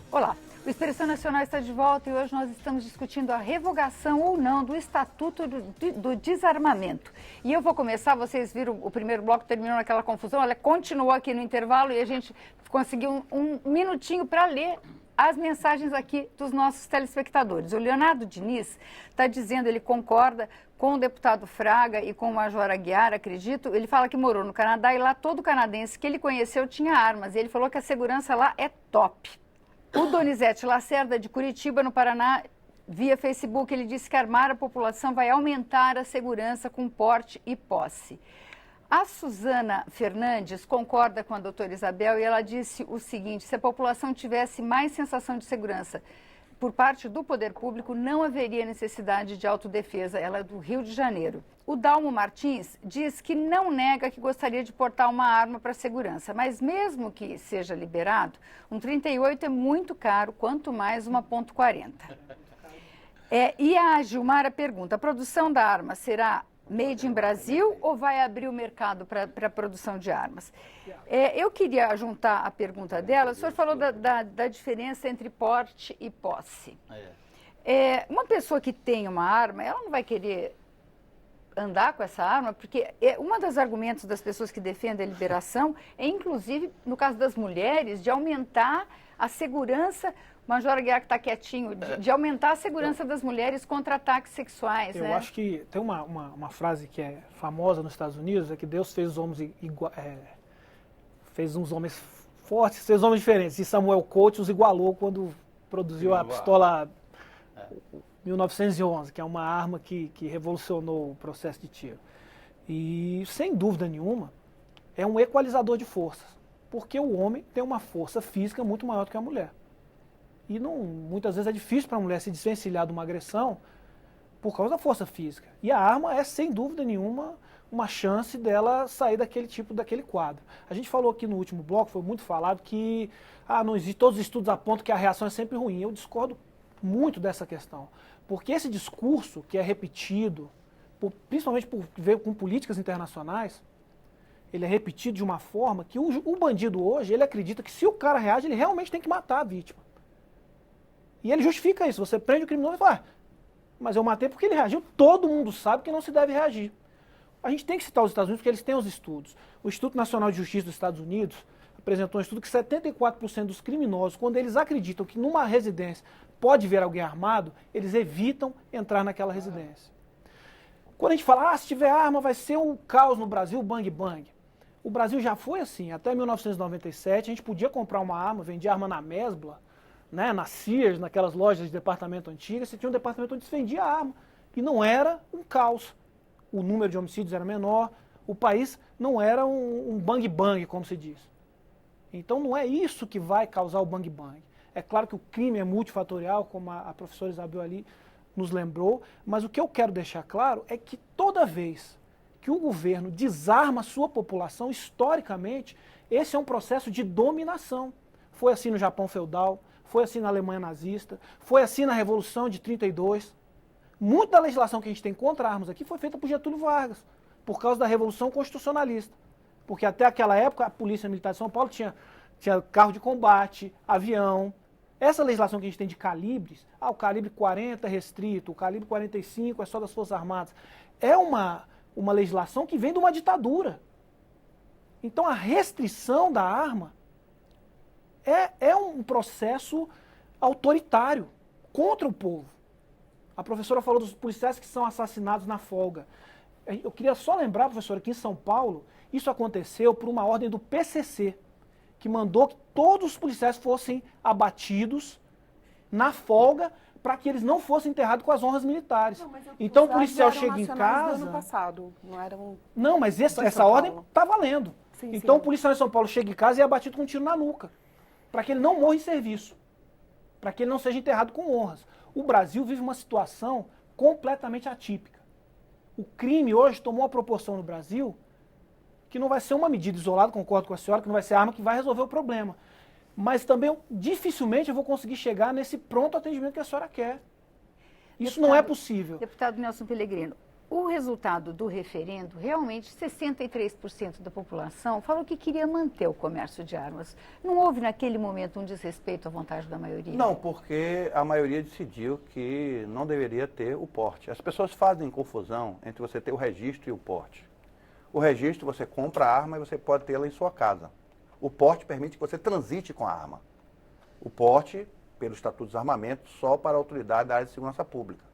Olá, o Expressão Nacional está de volta e hoje nós estamos discutindo a revogação ou não do Estatuto do Desarmamento. E eu vou começar, vocês viram, o primeiro bloco terminou naquela confusão, ela continuou aqui no intervalo e a gente conseguiu um minutinho para ler as mensagens aqui dos nossos telespectadores. O Leonardo Diniz está dizendo, ele concorda com o deputado Fraga e com o Major Aguiar, acredito. Ele fala que morou no Canadá e lá todo canadense que ele conheceu tinha armas. E ele falou que a segurança lá é top. O Donizete Lacerda, de Curitiba, no Paraná, via Facebook, ele disse que armar a população vai aumentar a segurança com porte e posse. A Suzana Fernandes concorda com a doutora Isabel e ela disse o seguinte: se a população tivesse mais sensação de segurança por parte do poder público, não haveria necessidade de autodefesa. Ela é do Rio de Janeiro. O Dalmo Martins diz que não nega que gostaria de portar uma arma para segurança, mas mesmo que seja liberado, um 38 é muito caro, quanto mais uma .40. E a Gilmara pergunta, a produção da arma será made in Brasil ou vai abrir o mercado para a produção de armas? Eu queria juntar a pergunta dela. O senhor falou da diferença entre porte e posse. Uma pessoa que tem uma arma, ela não vai querer andar com essa arma, porque um dos argumentos das pessoas que defendem a liberação é, inclusive, no caso das mulheres, de aumentar a segurança. O Major Aguiar, que está quietinho, de aumentar a segurança das mulheres contra ataques sexuais. Eu acho que tem uma frase que é famosa nos Estados Unidos, é que Deus fez os homens fez uns homens fortes, fez homens diferentes. E Samuel Colt os igualou quando produziu a pistola 1911, que é uma arma que revolucionou o processo de tiro. E, sem dúvida nenhuma, é um equalizador de forças, porque o homem tem uma força física muito maior do que a mulher. E muitas vezes é difícil para a mulher se desvencilhar de uma agressão por causa da força física. E a arma é, sem dúvida nenhuma, uma chance dela sair daquele quadro. A gente falou aqui no último bloco, foi muito falado, que não existe, todos os estudos apontam que a reação é sempre ruim. Eu discordo muito dessa questão. Porque esse discurso que é repetido, principalmente por ver com políticas internacionais, ele é repetido de uma forma que o bandido hoje, ele acredita que se o cara reage, ele realmente tem que matar a vítima. E ele justifica isso. Você prende o criminoso e fala, mas eu matei porque ele reagiu. Todo mundo sabe que não se deve reagir. A gente tem que citar os Estados Unidos porque eles têm os estudos. O Instituto Nacional de Justiça dos Estados Unidos apresentou um estudo que 74% dos criminosos, quando eles acreditam que numa residência pode ver alguém armado, eles evitam entrar naquela residência. Quando a gente fala, se tiver arma vai ser um caos no Brasil, bang bang. O Brasil já foi assim. Até 1997 a gente podia comprar uma arma, vendia arma na Mesbla, né, na Sears, naquelas lojas de departamento antigas, você tinha um departamento onde se vendia arma. E não era um caos. O número de homicídios era menor, o país não era um bang bang, como se diz. Então não é isso que vai causar o bang bang. É claro que o crime é multifatorial, como a professora Isabel ali nos lembrou, mas o que eu quero deixar claro é que toda vez que o governo desarma a sua população, historicamente, esse é um processo de dominação. Foi assim no Japão feudal, foi assim na Alemanha nazista, foi assim na Revolução de 32. Muita da legislação que a gente tem contra armas aqui foi feita por Getúlio Vargas, por causa da Revolução Constitucionalista. Porque até aquela época a Polícia Militar de São Paulo tinha carro de combate, avião, Essa legislação que a gente tem de calibres, o calibre 40 é restrito, o calibre 45 é só das Forças Armadas, é uma legislação que vem de uma ditadura. Então a restrição da arma é um processo autoritário contra o povo. A professora falou dos policiais que são assassinados na folga. Eu queria só lembrar, professora, que em São Paulo isso aconteceu por uma ordem do PCC, que mandou que todos os policiais fossem abatidos na folga para que eles não fossem enterrados com as honras militares. Não, então o policial chega em casa... Do ano passado, não eram... Não, mas essa ordem está valendo. Sim, então sim. o policial em São Paulo chega em casa e é abatido com um tiro na nuca, para que ele não morra em serviço, para que ele não seja enterrado com honras. O Brasil vive uma situação completamente atípica. O crime hoje tomou uma proporção no Brasil que não vai ser uma medida isolada, concordo com a senhora, que não vai ser a arma que vai resolver o problema. Mas também, dificilmente, eu vou conseguir chegar nesse pronto atendimento que a senhora quer. Isso não é possível. Deputado Nelson Pellegrino, o resultado do referendo, realmente 63% da população falou que queria manter o comércio de armas. Não houve naquele momento um desrespeito à vontade da maioria? Não, porque a maioria decidiu que não deveria ter o porte. As pessoas fazem confusão entre você ter o registro e o porte. O registro, você compra a arma e você pode tê-la em sua casa. O porte permite que você transite com a arma. O porte, pelo Estatuto dos Armamentos, só para a autoridade da área de segurança pública.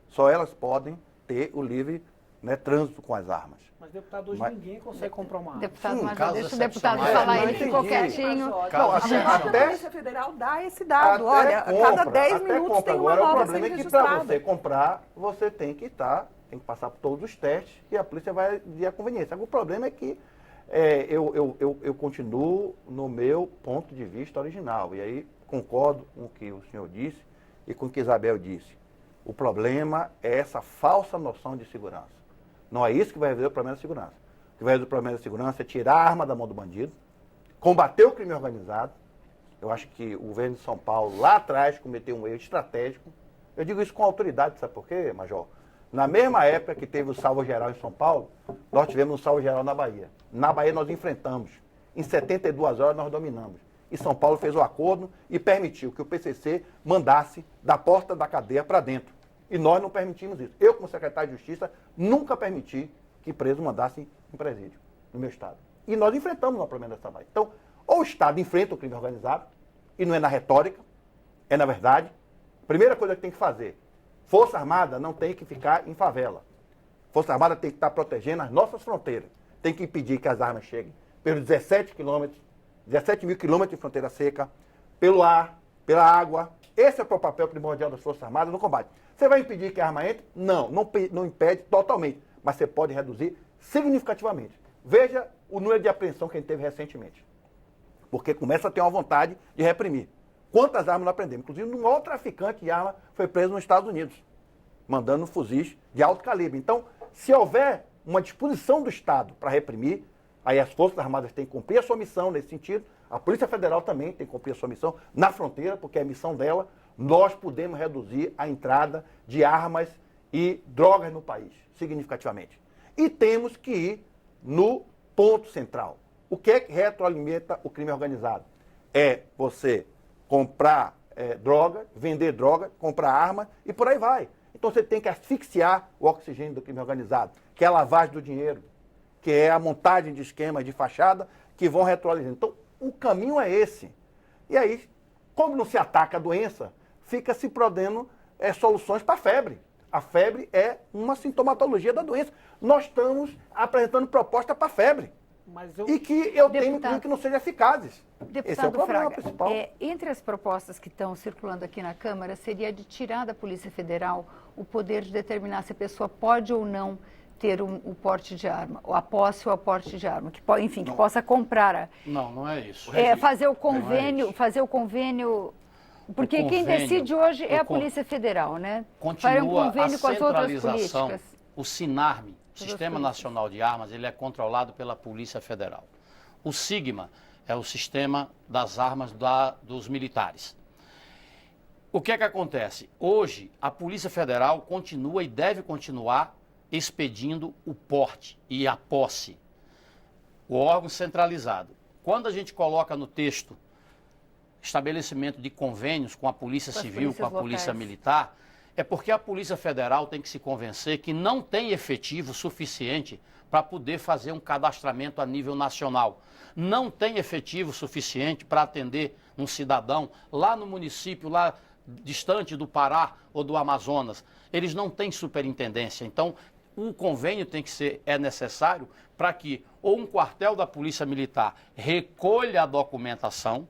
Só elas podem ter o livre, né, trânsito com as armas. Mas, deputado, hoje ninguém consegue comprar uma arma. Deputado, Sim, Major, casos deixa o deputado excepcionais. falar, Não ele ficou entendi. quietinho. Caso A excepcionais. Polícia Federal dá esse dado. Olha, cada 10 minutos tem uma Agora, nova o problema sendo é que para registrada. você comprar, você tem que passar por todos os testes e a polícia vai ver a conveniência. O problema é que eu continuo no meu ponto de vista original. E aí concordo com o que o senhor disse e com o que Isabel disse. O problema é essa falsa noção de segurança. Não é isso que vai resolver o problema da segurança. O que vai resolver o problema da segurança é tirar a arma da mão do bandido, combater o crime organizado. Eu acho que o governo de São Paulo, lá atrás, cometeu um erro estratégico. Eu digo isso com autoridade, sabe por quê, Major? Na mesma época que teve o salvo geral em São Paulo, nós tivemos um salvo geral na Bahia. Na Bahia nós enfrentamos. Em 72 horas nós dominamos. E São Paulo fez o acordo e permitiu que o PCC mandasse da porta da cadeia para dentro. E nós não permitimos isso. Eu, como secretário de Justiça, nunca permiti que preso mandasse em presídio no meu estado. E nós enfrentamos o problema dessa Bahia. Então, ou o Estado enfrenta o crime organizado, e não é na retórica, é na verdade. Primeira coisa que tem que fazer, Força Armada não tem que ficar em favela. Força Armada tem que estar protegendo as nossas fronteiras. Tem que impedir que as armas cheguem pelos 17 mil quilômetros de fronteira seca, pelo ar, pela água. Esse é o papel primordial das Forças Armadas no combate. Você vai impedir que a arma entre? Não impede totalmente, mas você pode reduzir significativamente. Veja o número de apreensão que a gente teve recentemente. Porque começa a ter uma vontade de reprimir. Quantas armas nós prendemos? Inclusive, um maior traficante de arma foi preso nos Estados Unidos, mandando fuzis de alto calibre. Então, se houver uma disposição do Estado para reprimir, aí as Forças Armadas têm que cumprir a sua missão nesse sentido, a Polícia Federal também tem que cumprir a sua missão na fronteira, porque é a missão dela. Nós podemos reduzir a entrada de armas e drogas no país, significativamente. E temos que ir no ponto central. O que é que retroalimenta o crime organizado? É você comprar droga, vender droga, comprar arma e por aí vai. Então você tem que asfixiar o oxigênio do crime organizado, que é a lavagem do dinheiro, que é a montagem de esquemas de fachada que vão retroalimentando. Então o caminho é esse. E aí, como não se ataca a doença, fica se prodendo soluções para a febre. A febre é uma sintomatologia da doença. Nós estamos apresentando proposta para a febre. E que eu temo que não sejam eficazes. Esse é o problema principal. Entre as propostas que estão circulando aqui na Câmara, seria de tirar da Polícia Federal o poder de determinar se a pessoa pode ou não ter o porte de arma, ou a posse ou a porte de arma, que possa comprar. Não é isso. Fazer o convênio, porque quem decide hoje é a Polícia Federal, né? Continua um convênio a com as outras centralização. políticas. O SINARME, Sistema Nacional de Armas, ele é controlado pela Polícia Federal. O SIGMA é o sistema das armas dos militares. O que é que acontece? Hoje, a Polícia Federal continua e deve continuar expedindo o porte e a posse, o órgão centralizado. Quando a gente coloca no texto estabelecimento de convênios com a Polícia Civil, com a Polícia locais. Militar, é porque a Polícia Federal tem que se convencer que não tem efetivo suficiente para poder fazer um cadastramento a nível nacional. Não tem efetivo suficiente para atender um cidadão lá no município, lá distante do Pará ou do Amazonas. Eles não têm superintendência. Então, o convênio é necessário para que ou um quartel da Polícia Militar recolha a documentação,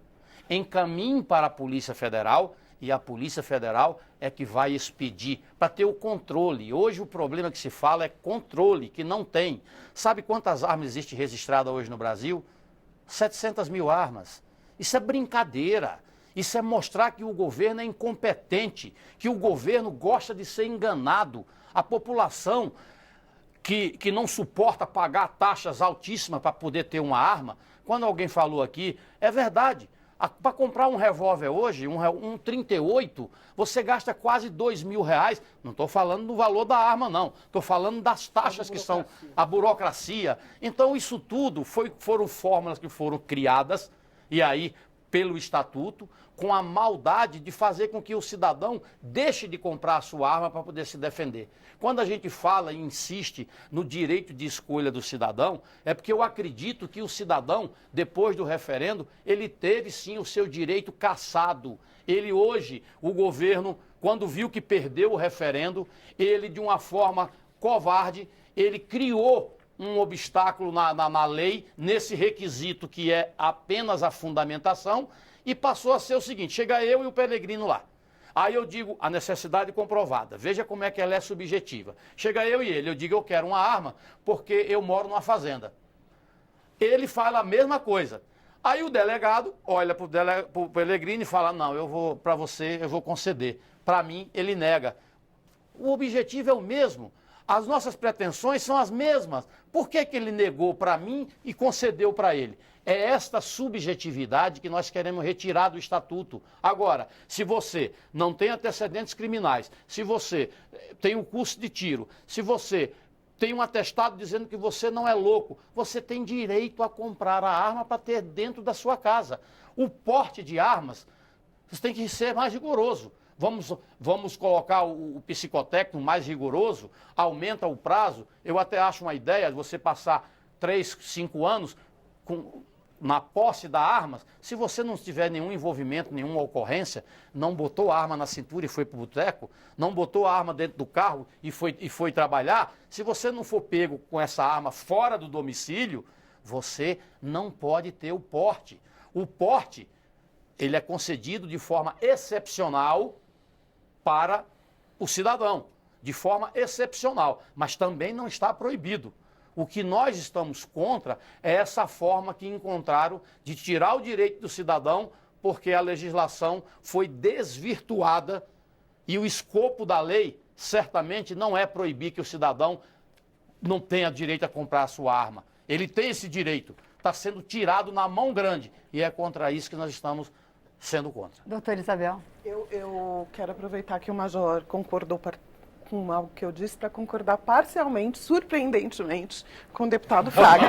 encaminhe para a Polícia Federal e a Polícia Federal é que vai expedir para ter o controle. Hoje o problema que se fala é controle, que não tem. Sabe quantas armas existem registradas hoje no Brasil? 700 mil armas. Isso é brincadeira. Isso é mostrar que o governo é incompetente, que o governo gosta de ser enganado. A população que não suporta pagar taxas altíssimas para poder ter uma arma, quando alguém falou aqui, é verdade. Para comprar um revólver hoje, um 38, você gasta quase R$2.000. Não estou falando do valor da arma, não. Estou falando das taxas que são a burocracia. Então, isso tudo foram fórmulas que foram criadas, e aí, pelo Estatuto, com a maldade de fazer com que o cidadão deixe de comprar a sua arma para poder se defender. Quando a gente fala e insiste no direito de escolha do cidadão, é porque eu acredito que o cidadão, depois do referendo, ele teve sim o seu direito cassado. Ele hoje, o governo, quando viu que perdeu o referendo, ele de uma forma covarde, ele criou um obstáculo na lei, nesse requisito que é apenas a fundamentação, e passou a ser o seguinte, chega eu e o Pellegrino lá. Aí eu digo, a necessidade comprovada, veja como é que ela é subjetiva. Chega eu e ele, eu digo, eu quero uma arma porque eu moro numa fazenda. Ele fala a mesma coisa. Aí o delegado olha para o Pellegrino e fala, não, para você eu vou conceder. Para mim, ele nega. O objetivo é o mesmo. As nossas pretensões são as mesmas. Por que ele negou para mim e concedeu para ele? É esta subjetividade que nós queremos retirar do Estatuto. Agora, se você não tem antecedentes criminais, se você tem um curso de tiro, se você tem um atestado dizendo que você não é louco, você tem direito a comprar a arma para ter dentro da sua casa. O porte de armas, você tem que ser mais rigoroso. Vamos colocar o psicotécnico mais rigoroso, aumenta o prazo. Eu até acho uma ideia de você passar 3, 5 anos na posse da arma. Se você não tiver nenhum envolvimento, nenhuma ocorrência, não botou a arma na cintura e foi para o boteco, não botou a arma dentro do carro e foi trabalhar, se você não for pego com essa arma fora do domicílio, você não pode ter o porte. O porte, ele é concedido de forma excepcional para o cidadão, de forma excepcional, mas também não está proibido. O que nós estamos contra é essa forma que encontraram de tirar o direito do cidadão, porque a legislação foi desvirtuada e o escopo da lei certamente não é proibir que o cidadão não tenha direito a comprar a sua arma. Ele tem esse direito, está sendo tirado na mão grande e é contra isso que nós estamos sendo contra. Doutora Isabel. Eu quero aproveitar que o Major concordou com algo que eu disse para concordar parcialmente, surpreendentemente, com o deputado Fraga.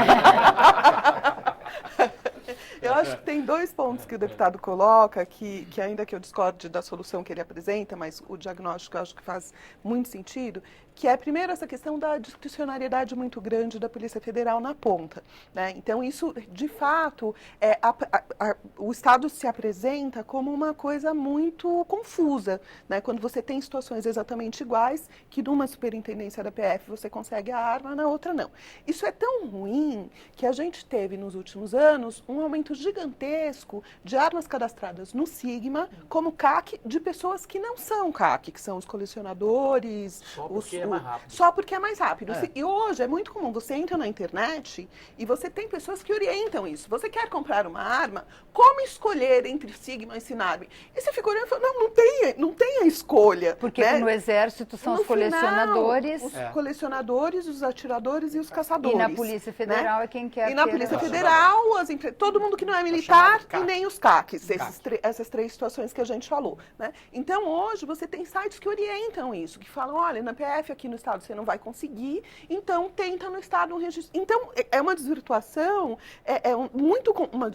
Eu acho que tem 2 pontos que o deputado coloca, que ainda que eu discorde da solução que ele apresenta, mas o diagnóstico eu acho que faz muito sentido, que é, primeiro, essa questão da discricionariedade muito grande da Polícia Federal na ponta, né? Então, isso, de fato, o Estado se apresenta como uma coisa muito confusa, né? Quando você tem situações exatamente iguais, que numa superintendência da PF você consegue a arma, na outra não. Isso é tão ruim que a gente teve, nos últimos anos, um aumento gigantesco de armas cadastradas no Sigma, como CAC, de pessoas que não são CAC, que são os colecionadores, só porque é mais rápido. E hoje é muito comum, você entra na internet e você tem pessoas que orientam isso. Você quer comprar uma arma, como escolher entre Sigma e Sinarme? E você fica olhando e fala, não tem a escolha. Porque né? no Exército são os colecionadores. Os colecionadores, os atiradores e os caçadores. E na Polícia Federal, né? É quem quer. E na Polícia Federal, todo mundo que não é militar e nem os CACs. Essas 3 situações que a gente falou. Né? Então, hoje, você tem sites que orientam isso, que falam, olha, na PF PF, aqui no Estado você não vai conseguir, então tenta no Estado um registro. Então, é uma desvirtuação,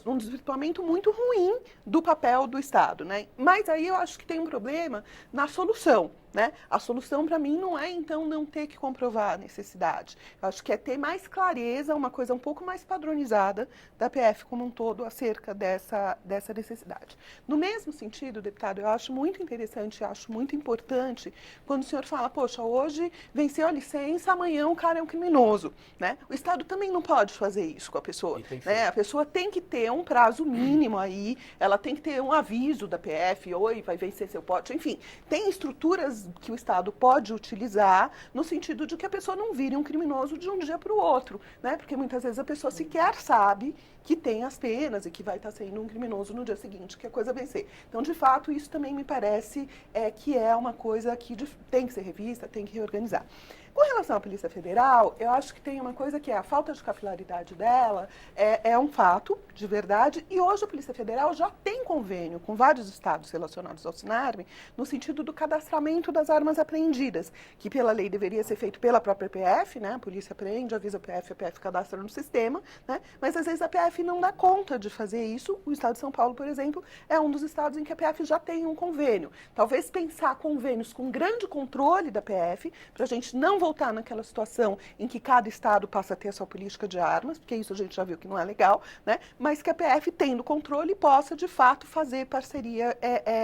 um desvirtuamento muito ruim do papel do Estado, né? Mas aí eu acho que tem um problema na solução. Né? A solução, para mim, não é, então, não ter que comprovar a necessidade. Eu acho que é ter mais clareza, uma coisa um pouco mais padronizada da PF como um todo acerca dessa necessidade. No mesmo sentido, deputado, eu acho muito interessante, acho muito importante quando o senhor fala, poxa, hoje venceu a licença, amanhã o cara é um criminoso. Né? O Estado também não pode fazer isso com a pessoa. Né? A pessoa tem que ter um prazo mínimo aí, ela tem que ter um aviso da PF, oi, vai vencer seu pote, enfim, tem estruturas que o Estado pode utilizar no sentido de que a pessoa não vire um criminoso de um dia para o outro, né? Porque muitas vezes a pessoa sequer sabe que tem as penas e que vai estar sendo um criminoso no dia seguinte, que a coisa vencer. Então, de fato, isso também me parece que é uma coisa que tem que ser revista, tem que reorganizar. Com relação à Polícia Federal, eu acho que tem uma coisa que é a falta de capilaridade dela, é um fato, de verdade, e hoje a Polícia Federal já tem convênio com vários estados relacionados ao SINARME, no sentido do cadastramento das armas apreendidas, que pela lei deveria ser feito pela própria PF, né? A polícia apreende, avisa a PF cadastra no sistema, né? Mas às vezes a PF não dá conta de fazer isso. O estado de São Paulo, por exemplo, é um dos estados em que a PF já tem um convênio. Talvez pensar convênios com grande controle da PF, para a gente não voltar naquela situação em que cada estado passa a ter a sua política de armas, porque isso a gente já viu que não é legal, né? Mas que a PF, tendo controle, possa, de fato, fazer parceria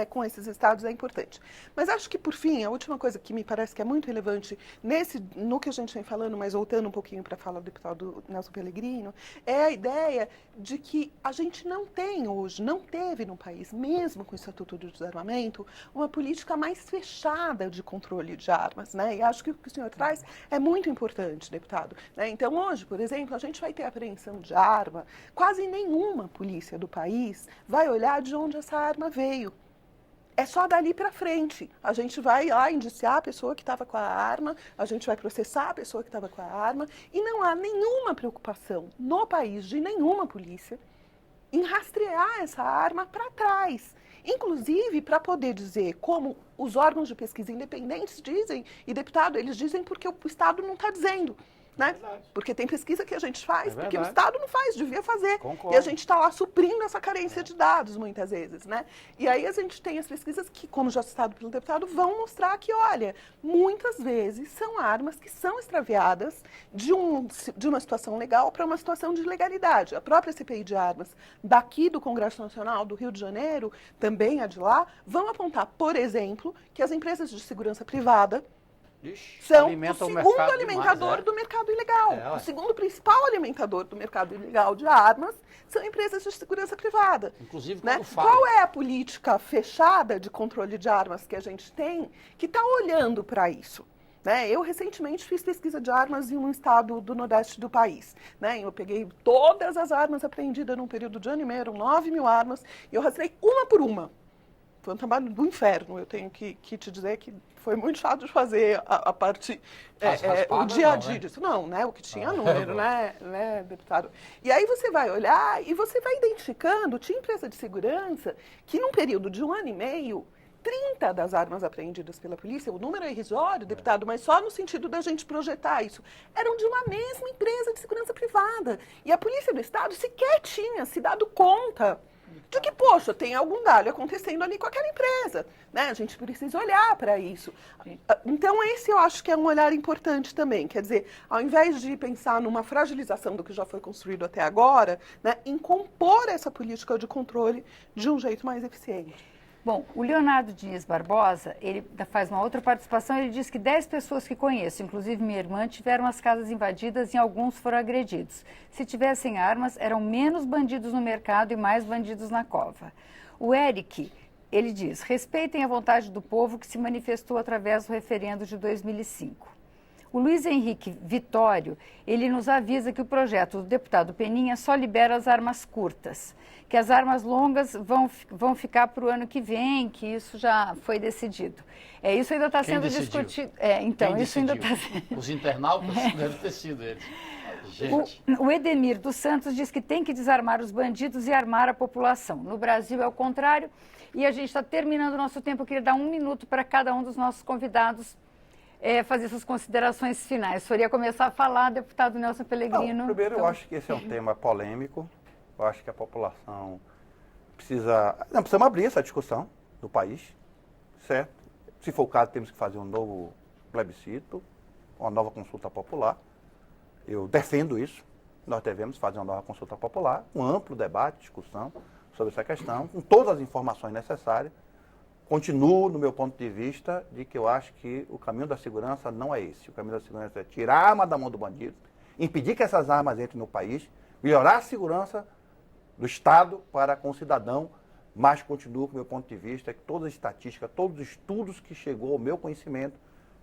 com esses estados é importante. Mas acho que, por fim, a última coisa que me parece que é muito relevante no que a gente vem falando, mas voltando um pouquinho para a fala do deputado Nelson Pellegrino, é a ideia de que a gente não tem hoje, não teve no país, mesmo com o Estatuto do Desarmamento, uma política mais fechada de controle de armas, né? E acho que o que o senhor traz é muito importante, deputado. Né? Então, hoje, por exemplo, a gente vai ter apreensão de arma, quase nenhuma polícia do país vai olhar de onde essa arma veio. É só dali para frente. A gente vai lá indiciar a pessoa que estava com a arma, a gente vai processar a pessoa que estava com a arma, e não há nenhuma preocupação no país de nenhuma polícia em rastrear essa arma para trás. Inclusive, para poder dizer, como os órgãos de pesquisa independentes dizem, e deputado, eles dizem porque o Estado não está dizendo. Né? Porque tem pesquisa que a gente faz, porque o Estado não faz, devia fazer. Concordo. E a gente está lá suprindo essa carência de dados, muitas vezes. Né? E aí a gente tem as pesquisas que, como já citado pelo deputado, vão mostrar que, olha, muitas vezes são armas que são extraviadas de uma situação legal para uma situação de ilegalidade. A própria CPI de armas daqui do Congresso Nacional do Rio de Janeiro, também a de lá, vão apontar, por exemplo, que as empresas de segurança privada são o segundo alimentador do mercado ilegal. O segundo principal alimentador do mercado ilegal de armas são empresas de segurança privada. Inclusive, né? Qual é a política fechada de controle de armas que a gente tem que está olhando para isso? Né? Eu, recentemente, fiz pesquisa de armas em um estado do nordeste do país. Né? Eu peguei todas as armas apreendidas num período de ano e meio, eram 9.000 armas, e eu rastrei uma por uma. Foi um trabalho do inferno, eu tenho que te dizer que foi muito chato de fazer a parte, o dia a dia disso. Não, né? O que tinha número, né, deputado? E aí você vai olhar e você vai identificando, tinha empresa de segurança que num período de 1 ano e meio, 30 das armas apreendidas pela polícia, o número é irrisório, deputado, mas só no sentido da gente projetar isso, eram de uma mesma empresa de segurança privada. E a Polícia do Estado sequer tinha se dado conta de que, poxa, tem algum galho acontecendo ali com aquela empresa, né? A gente precisa olhar para isso. Então, esse eu acho que é um olhar importante também. Quer dizer, ao invés de pensar numa fragilização do que já foi construído até agora, né, em compor essa política de controle de um jeito mais eficiente. Bom, o Leonardo Diniz Barbosa, ele faz uma outra participação, ele diz que 10 pessoas que conheço, inclusive minha irmã, tiveram as casas invadidas e alguns foram agredidos. Se tivessem armas, eram menos bandidos no mercado e mais bandidos na cova. O Eric, ele diz, respeitem a vontade do povo que se manifestou através do referendo de 2005. O Luiz Henrique Vitório, ele nos avisa que o projeto do deputado Peninha só libera as armas curtas, que as armas longas vão ficar para o ano que vem, que isso já foi decidido. Isso ainda está sendo discutido. Então, isso ainda está sendo... Os internautas devem ter sido eles. O Edemir dos Santos diz que tem que desarmar os bandidos e armar a população. No Brasil é o contrário. E a gente está terminando o nosso tempo. Eu queria dar 1 minuto para cada um dos nossos convidados fazer suas considerações finais. O senhor ia começar a falar, deputado Nelson Pellegrino. Não, primeiro, então... eu acho que esse é um tema polêmico. Eu acho que a população precisamos abrir essa discussão no país, certo? Se for o caso, temos que fazer um novo plebiscito, uma nova consulta popular. Eu defendo isso. Nós devemos fazer uma nova consulta popular, um amplo debate, discussão sobre essa questão, com todas as informações necessárias. Continuo, no meu ponto de vista, de que eu acho que o caminho da segurança não é esse. O caminho da segurança é tirar a arma da mão do bandido, impedir que essas armas entrem no país, melhorar a segurança do Estado para com o cidadão, mas continuo, com o meu ponto de vista, que todas as estatísticas, todos os estudos que chegou ao meu conhecimento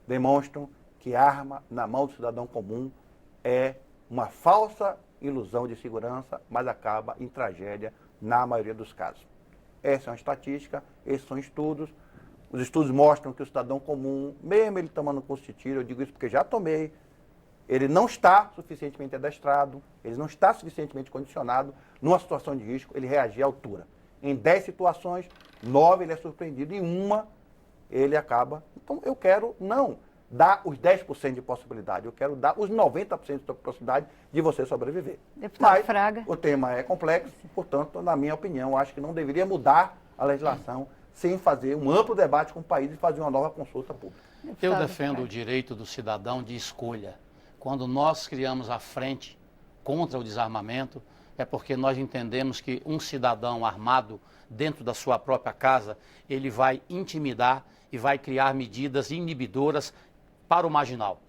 demonstram que a arma na mão do cidadão comum é uma falsa ilusão de segurança, mas acaba em tragédia na maioria dos casos. Essa é uma estatística, esses são estudos. Os estudos mostram que o cidadão comum, mesmo ele tomando curso de tiro, eu digo isso porque já tomei, ele não está suficientemente adestrado, ele não está suficientemente condicionado, numa situação de risco, ele reagir à altura. Em 10 situações, 9 ele é surpreendido, em uma ele acaba. Então eu quero não dar os 10% de possibilidade, eu quero dar os 90% de possibilidade de você sobreviver. Deputado Mas Fraga. o tema é complexo, portanto, na minha opinião, eu acho que não deveria mudar a legislação sem fazer um amplo debate com o país e fazer uma nova consulta pública. Eu defendo o direito do cidadão de escolha. Quando nós criamos a frente contra o desarmamento, é porque nós entendemos que um cidadão armado dentro da sua própria casa, ele vai intimidar e vai criar medidas inibidoras para o marginal.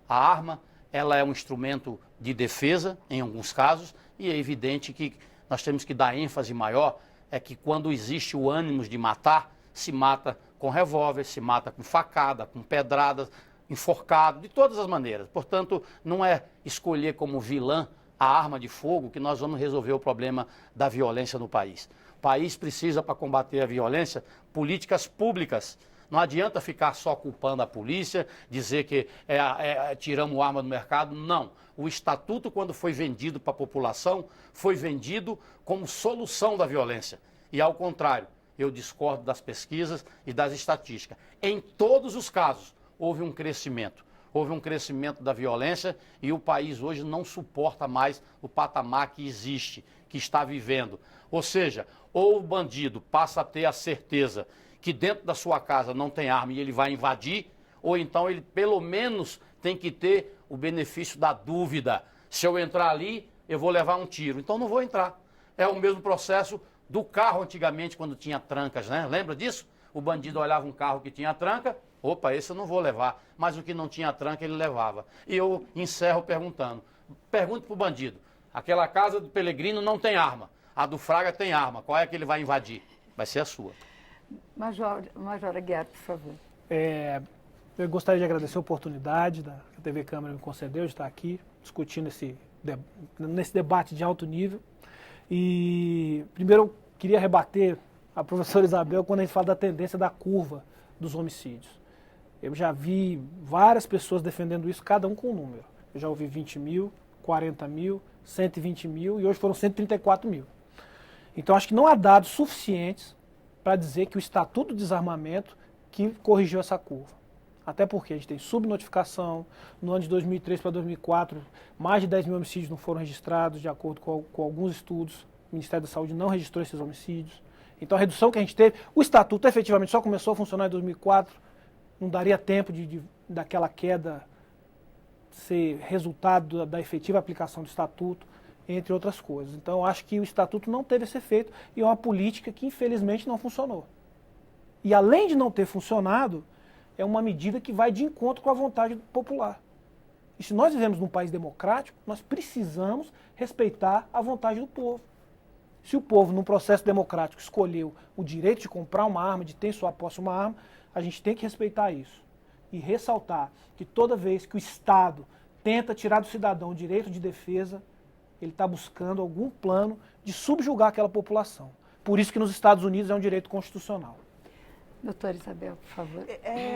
A arma, ela é um instrumento de defesa, em alguns casos, e é evidente que nós temos que dar ênfase maior, é que quando existe o ânimo de matar, se mata com revólver, se mata com facada, com pedradas, enforcado, de todas as maneiras. Portanto, não é escolher como vilã a arma de fogo que nós vamos resolver o problema da violência no país. O país precisa, para combater a violência, políticas públicas. Não adianta ficar só culpando a polícia, dizer que tiramos arma do mercado. Não. O estatuto, quando foi vendido para a população, foi vendido como solução da violência. E ao contrário, eu discordo das pesquisas e das estatísticas. Em todos os casos, houve um crescimento. Houve um crescimento da violência e o país hoje não suporta mais o patamar que existe, que está vivendo. Ou seja, ou o bandido passa a ter a certeza que dentro da sua casa não tem arma e ele vai invadir, ou então ele pelo menos tem que ter o benefício da dúvida. Se eu entrar ali, eu vou levar um tiro. Então não vou entrar. É o mesmo processo do carro antigamente, quando tinha trancas, né? Lembra disso? O bandido olhava um carro que tinha tranca, opa, esse eu não vou levar. Mas o que não tinha tranca, ele levava. E eu encerro perguntando. Pergunte para o bandido. Aquela casa do Pellegrino não tem arma. A do Fraga tem arma. Qual é que ele vai invadir? Vai ser a sua. Major Aguiar, por favor. Eu gostaria de agradecer a oportunidade que a TV Câmara me concedeu de estar aqui discutindo nesse debate de alto nível. E primeiro eu queria rebater a professora Isabel quando a gente fala da tendência da curva dos homicídios. Eu já vi várias pessoas defendendo isso, cada um com um número. Eu já ouvi 20 mil, 40 mil, 120 mil e hoje foram 134 mil. Então acho que não há dados suficientes para dizer que o Estatuto do Desarmamento que corrigiu essa curva. Até porque a gente tem subnotificação, no ano de 2003 para 2004, mais de 10 mil homicídios não foram registrados, de acordo com alguns estudos. O Ministério da Saúde não registrou esses homicídios. Então a redução que a gente teve, o Estatuto efetivamente só começou a funcionar em 2004, não daria tempo daquela queda ser resultado da efetiva aplicação do Estatuto, entre outras coisas. Então eu acho que o Estatuto não teve esse efeito e é uma política que infelizmente não funcionou. E além de não ter funcionado, é uma medida que vai de encontro com a vontade popular. E se nós vivemos num país democrático, nós precisamos respeitar a vontade do povo. Se o povo, num processo democrático, escolheu o direito de comprar uma arma, de ter em sua posse uma arma, a gente tem que respeitar isso. E ressaltar que toda vez que o Estado tenta tirar do cidadão o direito de defesa, ele está buscando algum plano de subjugar aquela população. Por isso que nos Estados Unidos é um direito constitucional. Doutora Isabel, por favor.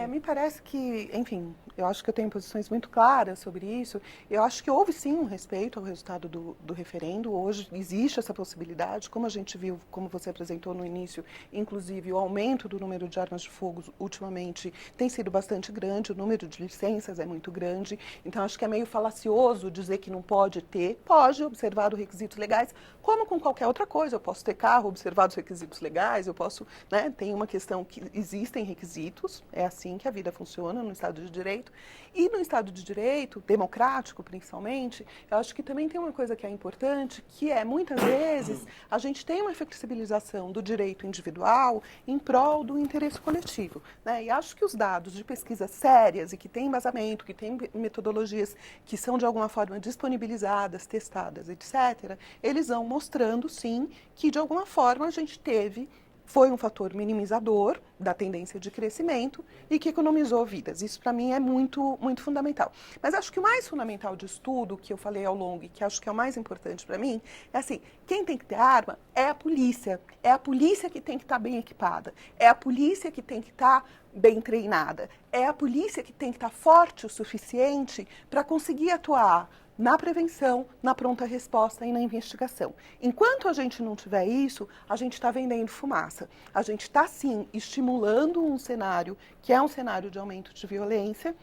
Me parece que, enfim, eu acho que eu tenho posições muito claras sobre isso. Eu acho que houve sim um respeito ao resultado do referendo. Hoje existe essa possibilidade, como a gente viu, como você apresentou no início, inclusive o aumento do número de armas de fogo ultimamente tem sido bastante grande, o número de licenças é muito grande. Então acho que é meio falacioso dizer que não pode ter. Pode observar os requisitos legais, como com qualquer outra coisa. Eu posso ter carro, observar os requisitos legais, eu posso, né, tem uma questão que existem requisitos, é assim que a vida funciona no Estado de Direito. E no Estado de Direito, democrático principalmente, eu acho que também tem uma coisa que é importante, que é, muitas vezes, a gente tem uma flexibilização do direito individual em prol do interesse coletivo, né? E acho que os dados de pesquisa sérias e que têm embasamento, que têm metodologias que são, de alguma forma, disponibilizadas, testadas, etc., eles vão mostrando, sim, que, de alguma forma, a gente foi um fator minimizador da tendência de crescimento e que economizou vidas. Isso, para mim, é muito, muito fundamental. Mas acho que o mais fundamental de estudo, que eu falei ao longo e que acho que é o mais importante para mim, é assim, quem tem que ter arma é a polícia. É a polícia que tem que estar bem equipada. É a polícia que tem que estar bem treinada. É a polícia que tem que estar forte o suficiente para conseguir atuar na prevenção, na pronta resposta e na investigação. Enquanto a gente não tiver isso, a gente está vendendo fumaça. A gente está, sim, estimulando um cenário que é um cenário de aumento de violência,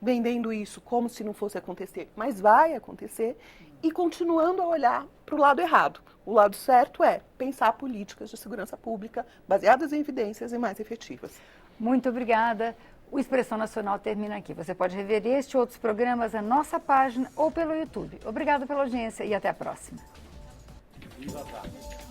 vendendo isso como se não fosse acontecer, mas vai acontecer, e continuando a olhar para o lado errado. O lado certo é pensar políticas de segurança pública baseadas em evidências e mais efetivas. Muito obrigada. O Expressão Nacional termina aqui. Você pode rever este e outros programas na nossa página ou pelo YouTube. Obrigada pela audiência e até a próxima. Viva a